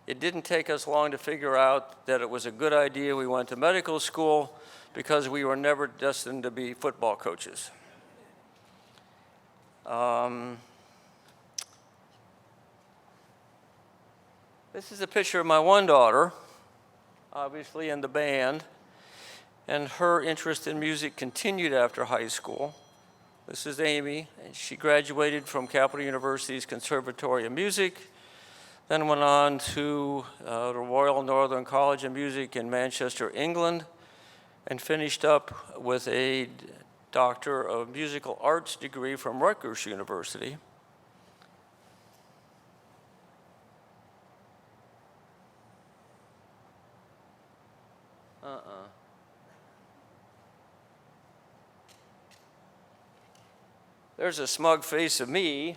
It didn't take us long to figure out that it was a good idea we went to medical school, because we were never destined to be football coaches. This is a picture of my one daughter, obviously in the band, and her interest in music continued after high school. This is Amy, and she graduated from Capital University's Conservatory of Music, then went on to the Royal Northern College of Music in Manchester, England, and finished up with a Doctor of Musical Arts degree from Rutgers University. There's a smug face of me.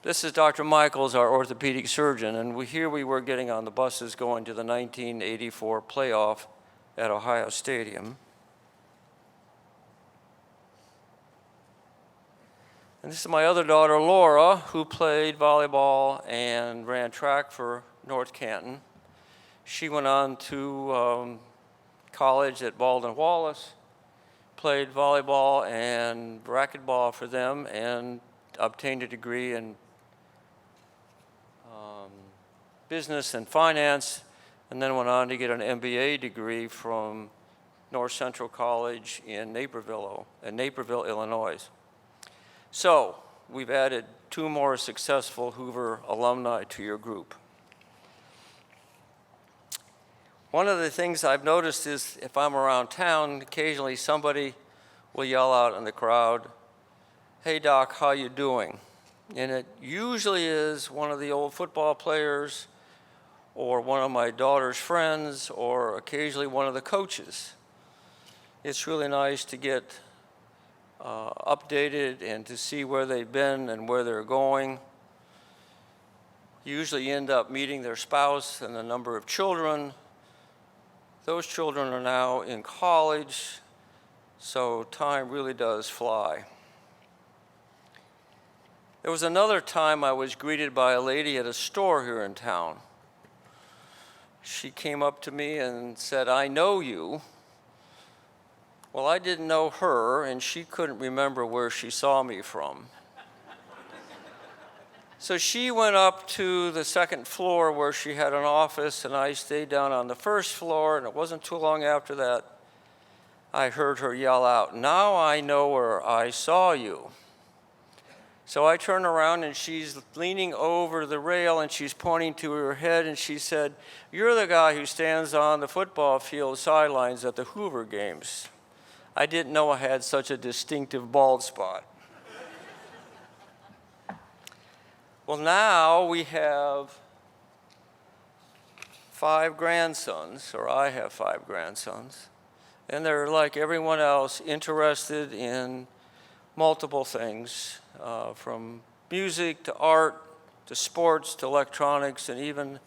This is Dr. Michaels, our orthopedic surgeon, and here we were getting on the buses going to the 1984 playoff at Ohio Stadium. And this is my other daughter, Laura, who played volleyball and ran track for North Canton. She went on to college at Baldwin Wallace, played volleyball and racquetball for them, and obtained a degree in business and finance, and then went on to get an MBA degree from North Central College in Naperville, Illinois. So, we've added 2 more successful Hoover alumni to your group. One of the things I've noticed is if I'm around town, occasionally somebody will yell out in the crowd, "Hey Doc, how you doing?" And it usually is one of the old football players or one of my daughter's friends or occasionally one of the coaches. It's really nice to get updated and to see where they've been and where they're going. Usually end up meeting their spouse and a number of children. Those children are now in college, so time really does fly. There was another time I was greeted by a lady at a store here in town. She came up to me and said, "I know you." Well, I didn't know her, and she couldn't remember where she saw me from. So she went up to the second floor where she had an office, and I stayed down on the first floor, and it wasn't too long after that I heard her yell out, "Now I know where I saw you." So I turned around, and she's leaning over the rail, and she's pointing to her head, and she said, "You're the guy who stands on the football field sidelines at the Hoover games." I didn't know I had such a distinctive bald spot. Well, now we have 5 grandsons, or I have 5 grandsons, and they're like everyone else, interested in multiple things, from music to art to sports to electronics, and even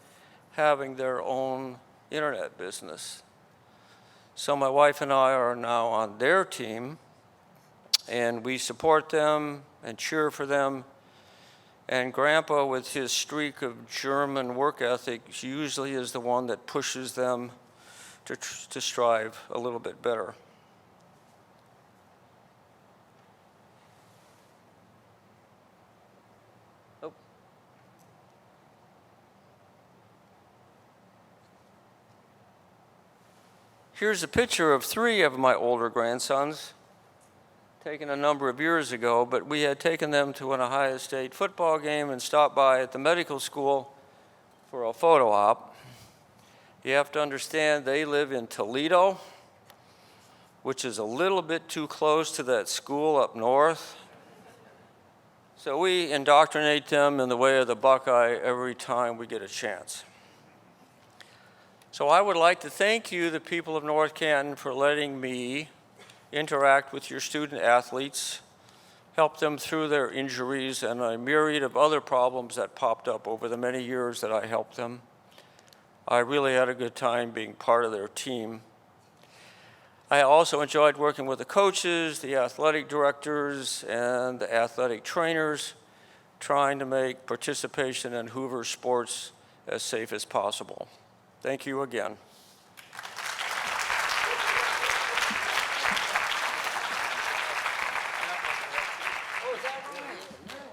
having their own internet business. So my wife and I are now on their team, and we support them and cheer for them. And Grandpa, with his streak of German work ethic, usually is the one that pushes them to strive a little bit better. Oh. Here's a picture of 3 of my older grandsons, taken a number of years ago, but we had taken them to an Ohio State football game and stopped by at the medical school for a photo op. You have to understand they live in Toledo, which is a little bit too close to that school up north. So we indoctrinate them in the way of the Buckeye every time we get a chance. So I would like to thank you, the people of North Canton, for letting me interact with your student athletes, help them through their injuries and a myriad of other problems that popped up over the many years that I helped them. I really had a good time being part of their team. I also enjoyed working with the coaches, the athletic directors, and the athletic trainers, trying to make participation in Hoover sports as safe as possible. Thank you again.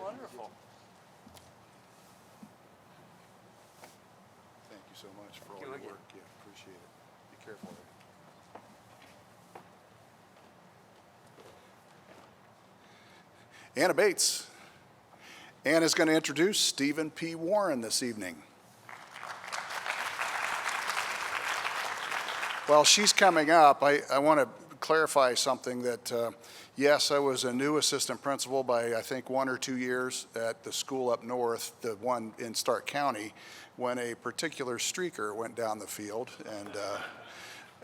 Wonderful. Thank you so much for all your work. Yeah, appreciate it. Be careful. Anna Bates. Anna's going to introduce Stephen P. Warren this evening. While she's coming up, I want to clarify something that, yes, I was a new assistant principal by, I think, 1 or 2 years at the school up north, the one in Stark County, when a particular streaker went down the field. And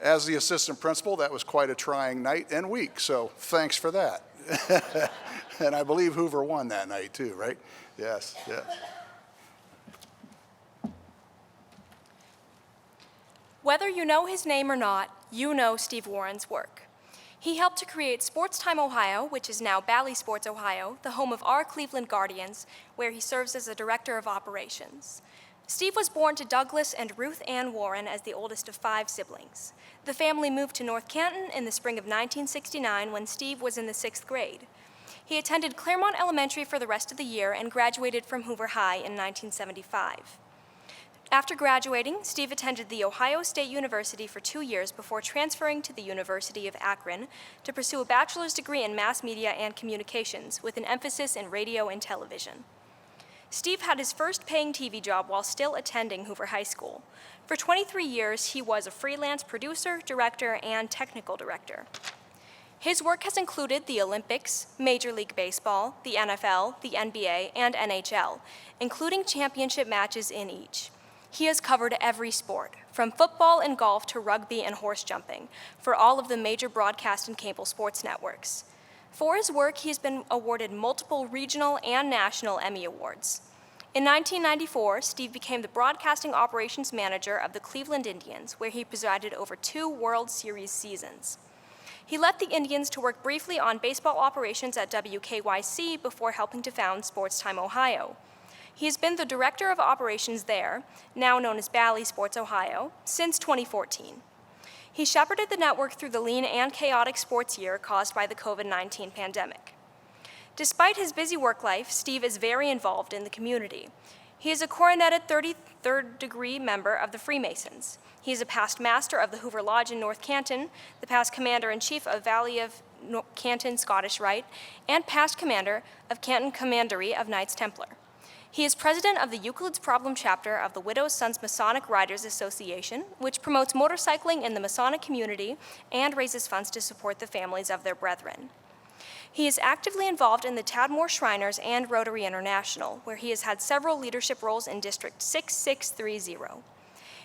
As the assistant principal, that was quite a trying night and week, so thanks for that. And I believe Hoover won that night too, right? Yes, yes. Whether you know his name or not, you know Steve Warren's work. He helped to create Sports Time Ohio, which is now Bally Sports Ohio, the home of our Cleveland Guardians, where he serves as a director of operations. Steve was born to Douglas and Ruth Ann Warren as the oldest of 5 siblings. The family moved to North Canton in the spring of 1969 when Steve was in the 6th grade. He attended Claremont Elementary for the rest of the year and graduated from Hoover High in 1975. After graduating, Steve attended The Ohio State University for 2 years before transferring to the University of Akron to pursue a bachelor's degree in mass media and communications with an emphasis in radio and television. Steve had his first paying TV job while still attending Hoover High School. For 23 years, he was a freelance producer, director, and technical director. His work has included the Olympics, Major League Baseball, the NFL, the NBA, and NHL, including championship matches in each. He has covered every sport, from football and golf to rugby and horse jumping, for all of the major broadcast and cable sports networks. For his work, he has been awarded multiple regional and national Emmy Awards. In 1994, Steve became the broadcasting operations manager of the Cleveland Indians, where he presided over 2 World Series seasons. He left the Indians to work briefly on baseball operations at WKYC before helping to found Sports Time Ohio. He has been the director of operations there, now known as Bally Sports Ohio, since 2014. He shepherded the network through the lean and chaotic sports year caused by the COVID-19 pandemic. Despite his busy work life, Steve is very involved in the community. He is a coroneted 33rd degree member of the Freemasons. He is a past master of the Hoover Lodge in North Canton, the past commander-in-chief of Valley of Canton Scottish Rite, and past commander of Canton Commandery of Knights Templar. He is president of the Euclid's Problem chapter of the Widow's Sons Masonic Riders Association, which promotes motorcycling in the Masonic community and raises funds to support the families of their brethren. He is actively involved in the Tadmor Shriners and Rotary International, where he has had several leadership roles in District 6630.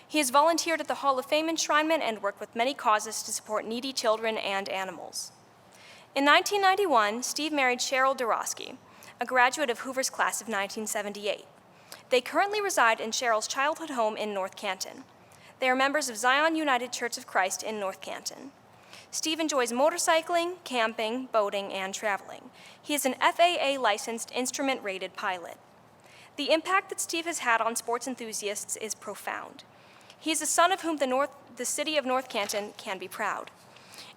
He has volunteered at the Hall of Fame enshrinement and worked with many causes to support needy children and animals. In 1991, Steve married Cheryl Dorosky, a graduate of Hoover's class of 1978. They currently reside in Cheryl's childhood home in North Canton. They are members of Zion United Church of Christ in North Canton. Steve enjoys motorcycling, camping, boating, and traveling. He is an FAA-licensed instrument-rated pilot. The impact that Steve has had on sports enthusiasts is profound. He is a son of whom the city of North Canton can be proud.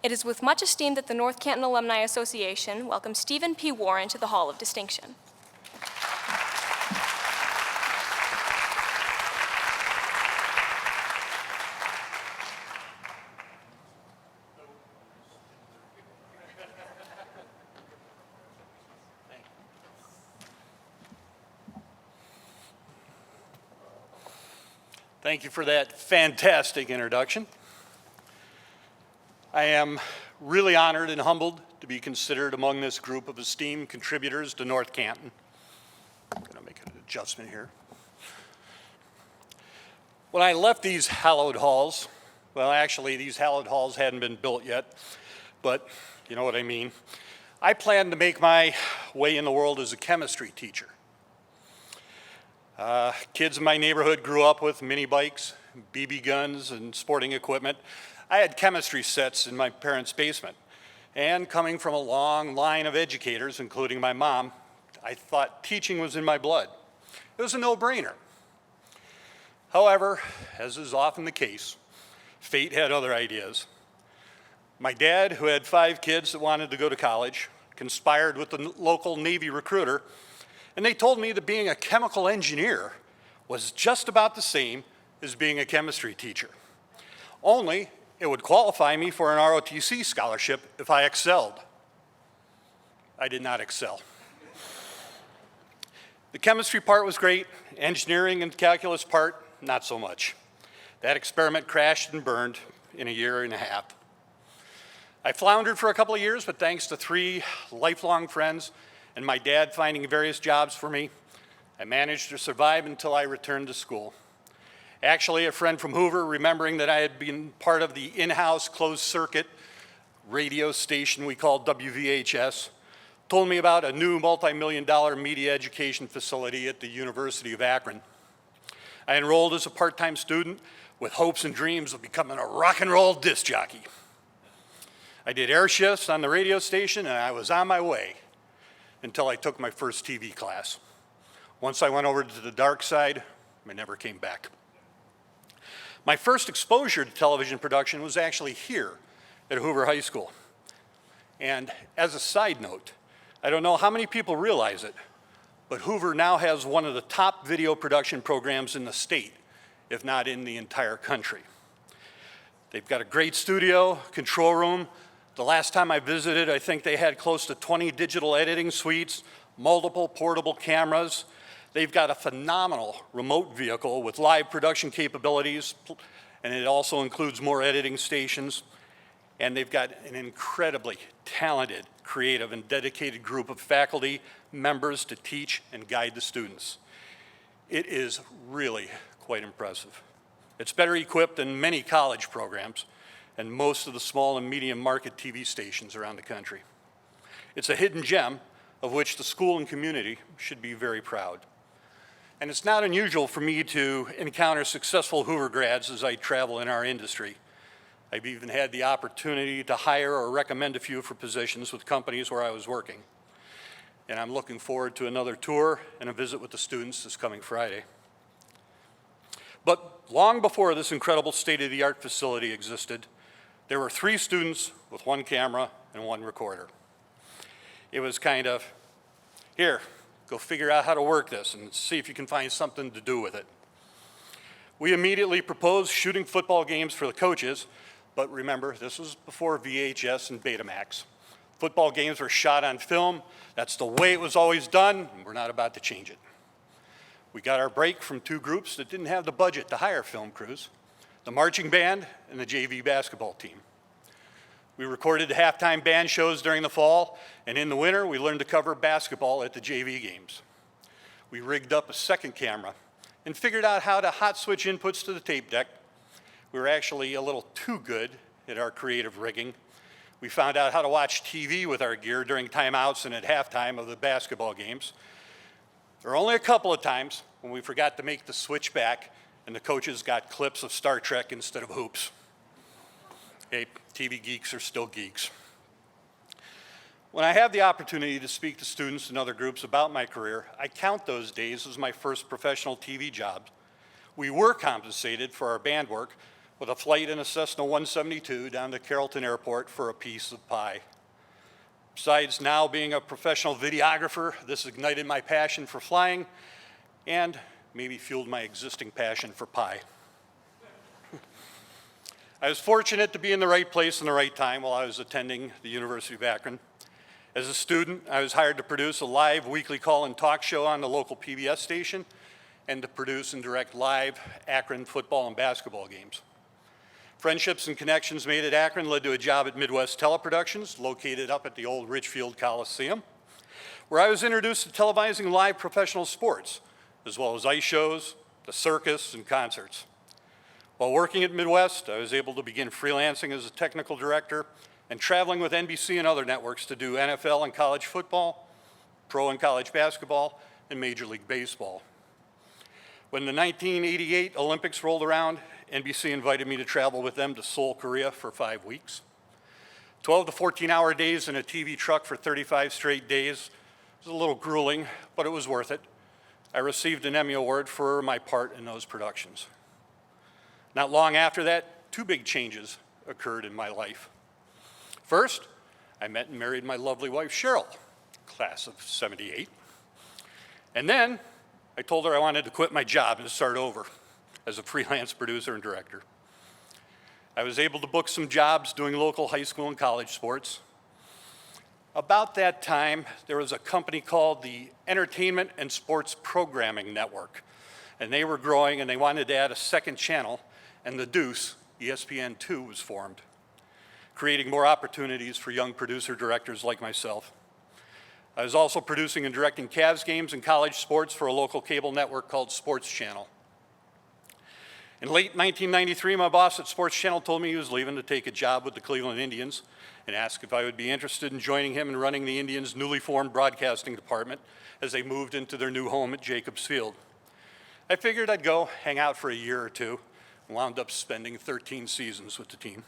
It is with much esteem that the North Canton Alumni Association welcomes Stephen P. Warren to the Hall of Distinction. Thank you for that fantastic introduction. I am really honored and humbled to be considered among this group of esteemed contributors to North Canton. I'm going to make an adjustment here. When I left these hallowed halls, well, actually, these hallowed halls hadn't been built yet, but you know what I mean. I planned to make my way in the world as a chemistry teacher. Kids in my neighborhood grew up with mini bikes, BB guns, and sporting equipment. I had chemistry sets in my parents' basement. And coming from a long line of educators, including my mom, I thought teaching was in my blood. It was a no-brainer. However, as is often the case, fate had other ideas. My dad, who had 5 kids that wanted to go to college, conspired with the local Navy recruiter, and they told me that being a chemical engineer was just about the same as being a chemistry teacher. Only it would qualify me for an ROTC scholarship if I excelled. I did not excel. The chemistry part was great, engineering and calculus part, not so much. That experiment crashed and burned in a year and a half. I floundered for a couple of years, but thanks to 3 lifelong friends and my dad finding various jobs for me, I managed to survive until I returned to school. Actually, a friend from Hoover, remembering that I had been part of the in-house closed circuit radio station we called WVHS, told me about a new multi-million-dollar media education facility at the University of Akron. I enrolled as a part-time student with hopes and dreams of becoming a rock and roll disc jockey. I did air shifts on the radio station and I was on my way until I took my first TV class. Once I went over to the dark side, I never came back. My first exposure to television production was actually here at Hoover High School. And as a side note, I don't know how many people realize it, but Hoover now has one of the top video production programs in the state, if not in the entire country. They've got a great studio, control room. The last time I visited, I think they had close to 20 digital editing suites, multiple portable cameras. They've got a phenomenal remote vehicle with live production capabilities, and it also includes more editing stations. And they've got an incredibly talented, creative, and dedicated group of faculty members to teach and guide the students. It is really quite impressive. It's better equipped than many college programs and most of the small and medium market TV stations around the country. It's a hidden gem of which the school and community should be very proud. And it's not unusual for me to encounter successful Hoover grads as I travel in our industry. I've even had the opportunity to hire or recommend a few for positions with companies where I was working. And I'm looking forward to another tour and a visit with the students this coming Friday. But long before this incredible state-of-the-art facility existed, there were 3 students with 1 camera and 1 recorder. It was kind of, here, go figure out how to work this and see if you can find something to do with it. We immediately proposed shooting football games for the coaches, but remember, this was before VHS and Betamax. Football games were shot on film. That's the way it was always done, and we're not about to change it. We got our break from 2 groups that didn't have the budget to hire film crews, the marching band and the JV basketball team. We recorded the halftime band shows during the fall, and in the winter, we learned to cover basketball at the JV games. We rigged up a second camera and figured out how to hot switch inputs to the tape deck. We were actually a little too good at our creative rigging. We found out how to watch TV with our gear during timeouts and at halftime of the basketball games. There were only a couple of times when we forgot to make the switch back and the coaches got clips of Star Trek instead of hoops. Hey, TV geeks are still geeks. When I have the opportunity to speak to students and other groups about my career, I count those days as my first professional TV job. We were compensated for our band work with a flight in a Cessna 172 down to Carrollton Airport for a piece of pie. Besides now being a professional videographer, this ignited my passion for flying and maybe fueled my existing passion for pie. I was fortunate to be in the right place in the right time while I was attending the University of Akron. As a student, I was hired to produce a live weekly call-in talk show on the local PBS station and to produce and direct live Akron football and basketball games. Friendships and connections made at Akron led to a job at Midwest Teleproductions, located up at the old Richfield Coliseum, where I was introduced to televising live professional sports, as well as ice shows, the circus, and concerts. While working at Midwest, I was able to begin freelancing as a technical director and traveling with NBC and other networks to do NFL and college football, pro and college basketball, and Major League Baseball. When the 1988 Olympics rolled around, NBC invited me to travel with them to Seoul, Korea for 5 weeks. 12 to 14-hour days in a TV truck for 35 straight days was a little grueling, but it was worth it. I received an Emmy Award for my part in those productions. Not long after that, 2 big changes occurred in my life. First, I met and married my lovely wife, Cheryl, class of '78. And then I told her I wanted to quit my job and start over as a freelance producer and director. I was able to book some jobs doing local high school and college sports. About that time, there was a company called the Entertainment and Sports Programming Network, and they were growing and they wanted to add a second channel, and the Deuce, ESPN2, was formed, creating more opportunities for young producer-directors like myself. I was also producing and directing Cavs games and college sports for a local cable network called Sports Channel. In late 1993, my boss at Sports Channel told me he was leaving to take a job with the Cleveland Indians and asked if I would be interested in joining him in running the Indians' newly formed broadcasting department as they moved into their new home at Jacobs Field. I figured I'd go hang out for a year or two and wound up spending 13 seasons with the team.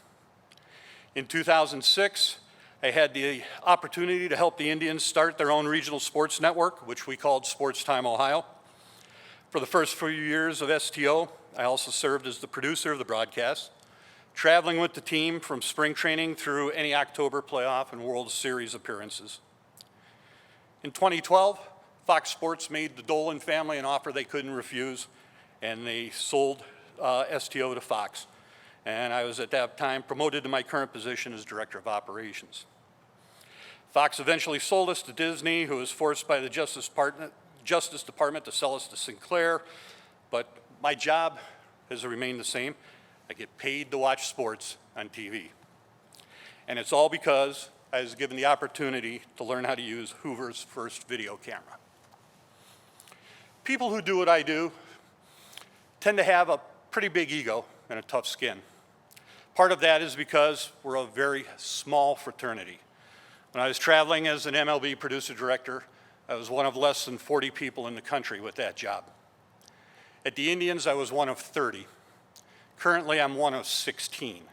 In 2006, I had the opportunity to help the Indians start their own regional sports network, which we called Sports Time Ohio. For the first few years of STO, I also served as the producer of the broadcast, traveling with the team from spring training through any October playoff and World Series appearances. In 2012, Fox Sports made the Dolan family an offer they couldn't refuse, and they sold STO to Fox. And I was at that time promoted to my current position as Director of Operations. Fox eventually sold us to Disney, who was forced by the Justice Department to sell us to Sinclair, but my job has remained the same. I get paid to watch sports on TV. And it's all because I was given the opportunity to learn how to use Hoover's first video camera. People who do what I do tend to have a pretty big ego and a tough skin. Part of that is because we're a very small fraternity. When I was traveling as an MLB producer-director, I was one of less than 40 people in the country with that job. At the Indians, I was one of 30. Currently, I'm one of 16.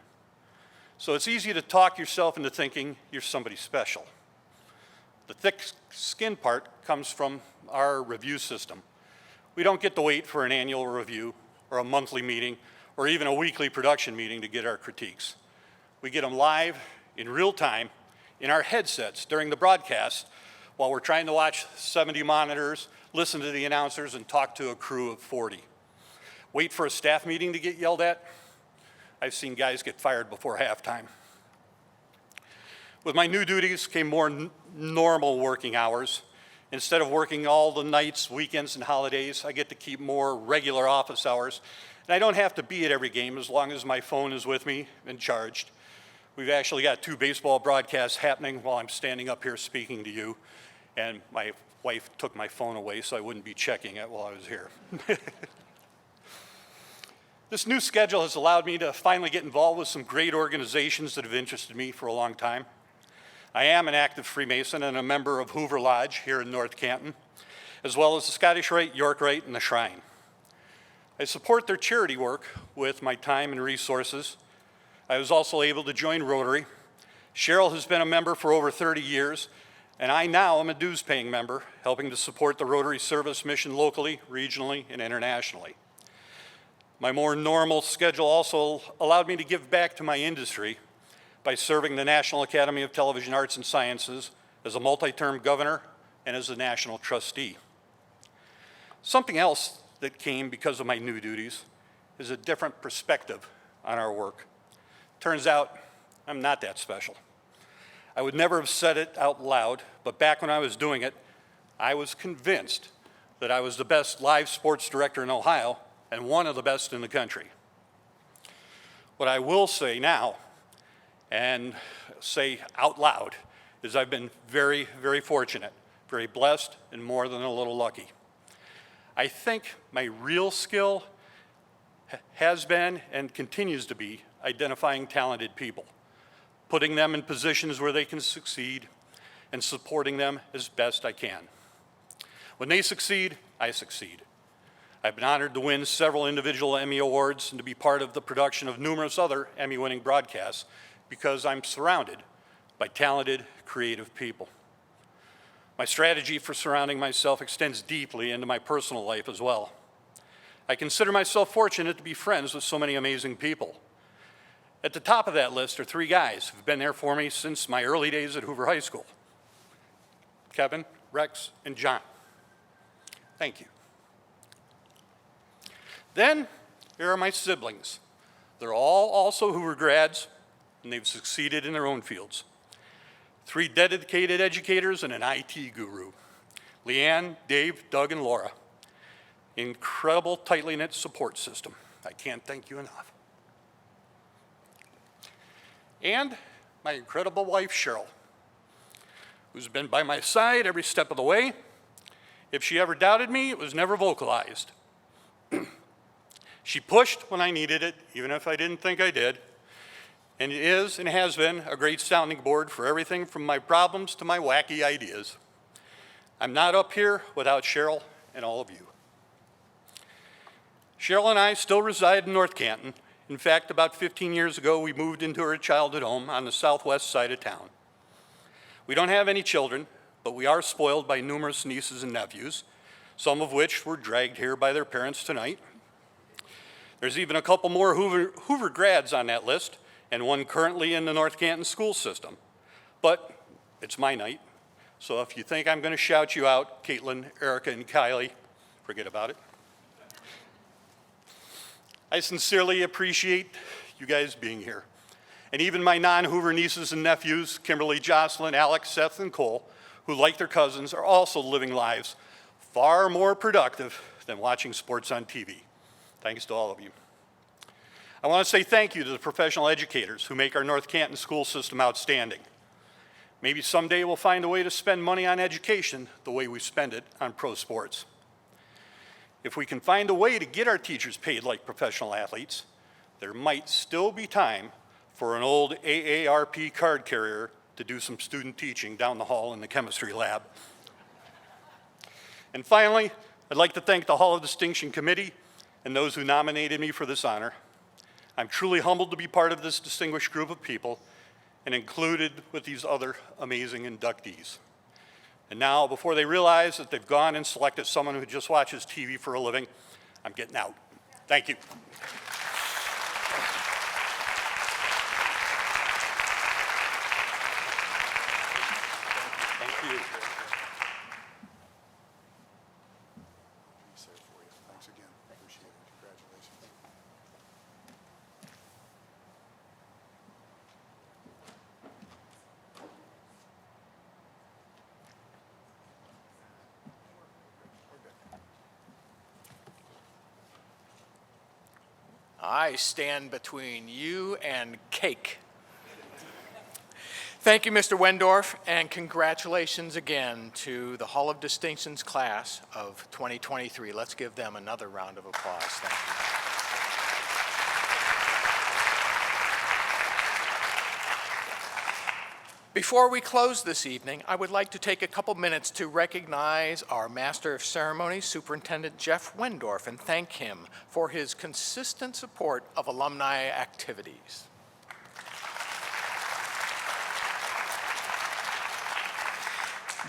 So it's easy to talk yourself into thinking you're somebody special. The thick skin part comes from our review system. We don't get to wait for an annual review or a monthly meeting or even a weekly production meeting to get our critiques. We get them live in real time in our headsets during the broadcast while we're trying to watch 70 monitors, listen to the announcers, and talk to a crew of 40. Wait for a staff meeting to get yelled at? I've seen guys get fired before halftime. With my new duties came more normal working hours. Instead of working all the nights, weekends, and holidays, I get to keep more regular office hours. And I don't have to be at every game as long as my phone is with me and charged. We've actually got 2 baseball broadcasts happening while I'm standing up here speaking to you. And my wife took my phone away so I wouldn't be checking it while I was here. This new schedule has allowed me to finally get involved with some great organizations that have interested me for a long time. I am an active Freemason and a member of Hoover Lodge here in North Canton, as well as the Scottish Rite, York Rite, and the Shrine. I support their charity work with my time and resources. I was also able to join Rotary. Cheryl has been a member for over 30 years, and I now am a dues-paying member, helping to support the Rotary service mission locally, regionally, and internationally. My more normal schedule also allowed me to give back to my industry by serving the National Academy of Television Arts and Sciences as a multi-term governor and as a national trustee. Something else that came because of my new duties is a different perspective on our work. Turns out I'm not that special. I would never have said it out loud, but back when I was doing it, I was convinced that I was the best live sports director in Ohio and one of the best in the country. What I will say now, and say out loud, is I've been very, very fortunate, very blessed, and more than a little lucky. I think my real skill has been and continues to be identifying talented people, putting them in positions where they can succeed, and supporting them as best I can. When they succeed, I succeed. I've been honored to win several individual Emmy Awards and to be part of the production of numerous other Emmy-winning broadcasts because I'm surrounded by talented, creative people. My strategy for surrounding myself extends deeply into my personal life as well. I consider myself fortunate to be friends with so many amazing people. At the top of that list are 3 guys who've been there for me since my early days at Hoover High School: Kevin, Rex, and John. Thank you. Then there are my siblings. They're all also Hoover grads, and they've succeeded in their own fields. 3 dedicated educators and an IT guru: Leanne, Dave, Doug, and Laura. Incredible, tightly knit support system. I can't thank you enough. And my incredible wife, Cheryl, who's been by my side every step of the way. If she ever doubted me, it was never vocalized. She pushed when I needed it, even if I didn't think I did. And it is and has been a great sounding board for everything from my problems to my wacky ideas. I'm not up here without Cheryl and all of you. Cheryl and I still reside in North Canton. In fact, about 15 years ago, we moved into her childhood home on the southwest side of town. We don't have any children, but we are spoiled by numerous nieces and nephews, some of which were dragged here by their parents tonight. There's even a couple more Hoover grads on that list, and one currently in the North Canton school system. But it's my night, so if you think I'm going to shout you out, Caitlin, Erica, and Kylie, forget about it. I sincerely appreciate you guys being here. And even my non-Hoover nieces and nephews, Kimberly, Jocelyn, Alex, Seth, and Cole, who, like their cousins, are also living lives far more productive than watching sports on TV. Thanks to all of you. I want to say thank you to the professional educators who make our North Canton school system outstanding. Maybe someday we'll find a way to spend money on education the way we spend it on pro sports. If we can find a way to get our teachers paid like professional athletes, there might still be time for an old AARP card carrier to do some student teaching down the hall in the chemistry lab. And finally, I'd like to thank the Hall of Distinction Committee and those who nominated me for this honor. I'm truly humbled to be part of this distinguished group of people and included with these other amazing inductees. And now, before they realize that they've gone and selected someone who just watches TV for a living, I'm getting out. Thank you. Thank you. Thanks again. Appreciate it. Congratulations. I stand between you and cake. Thank you, Mr. Wendorf, and congratulations again to the Hall of Distinctions class of 2023. Let's give them another round of applause. Thank you. Before we close this evening, I would like to take a couple minutes to recognize our Master of Ceremonies, Superintendent Jeff Wendorf, and thank him for his consistent support of alumni activities.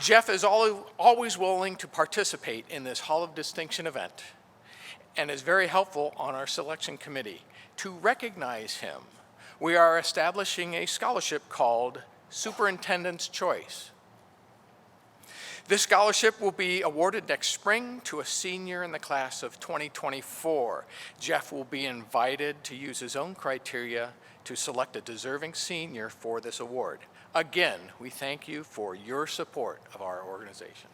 Jeff is always willing to participate in this Hall of Distinction event and is very helpful on our selection committee. To recognize him, we are establishing a scholarship called Superintendent's Choice. This scholarship will be awarded next spring to a senior in the class of 2024. Jeff will be invited to use his own criteria to select a deserving senior for this award. Again, we thank you for your support of our organization.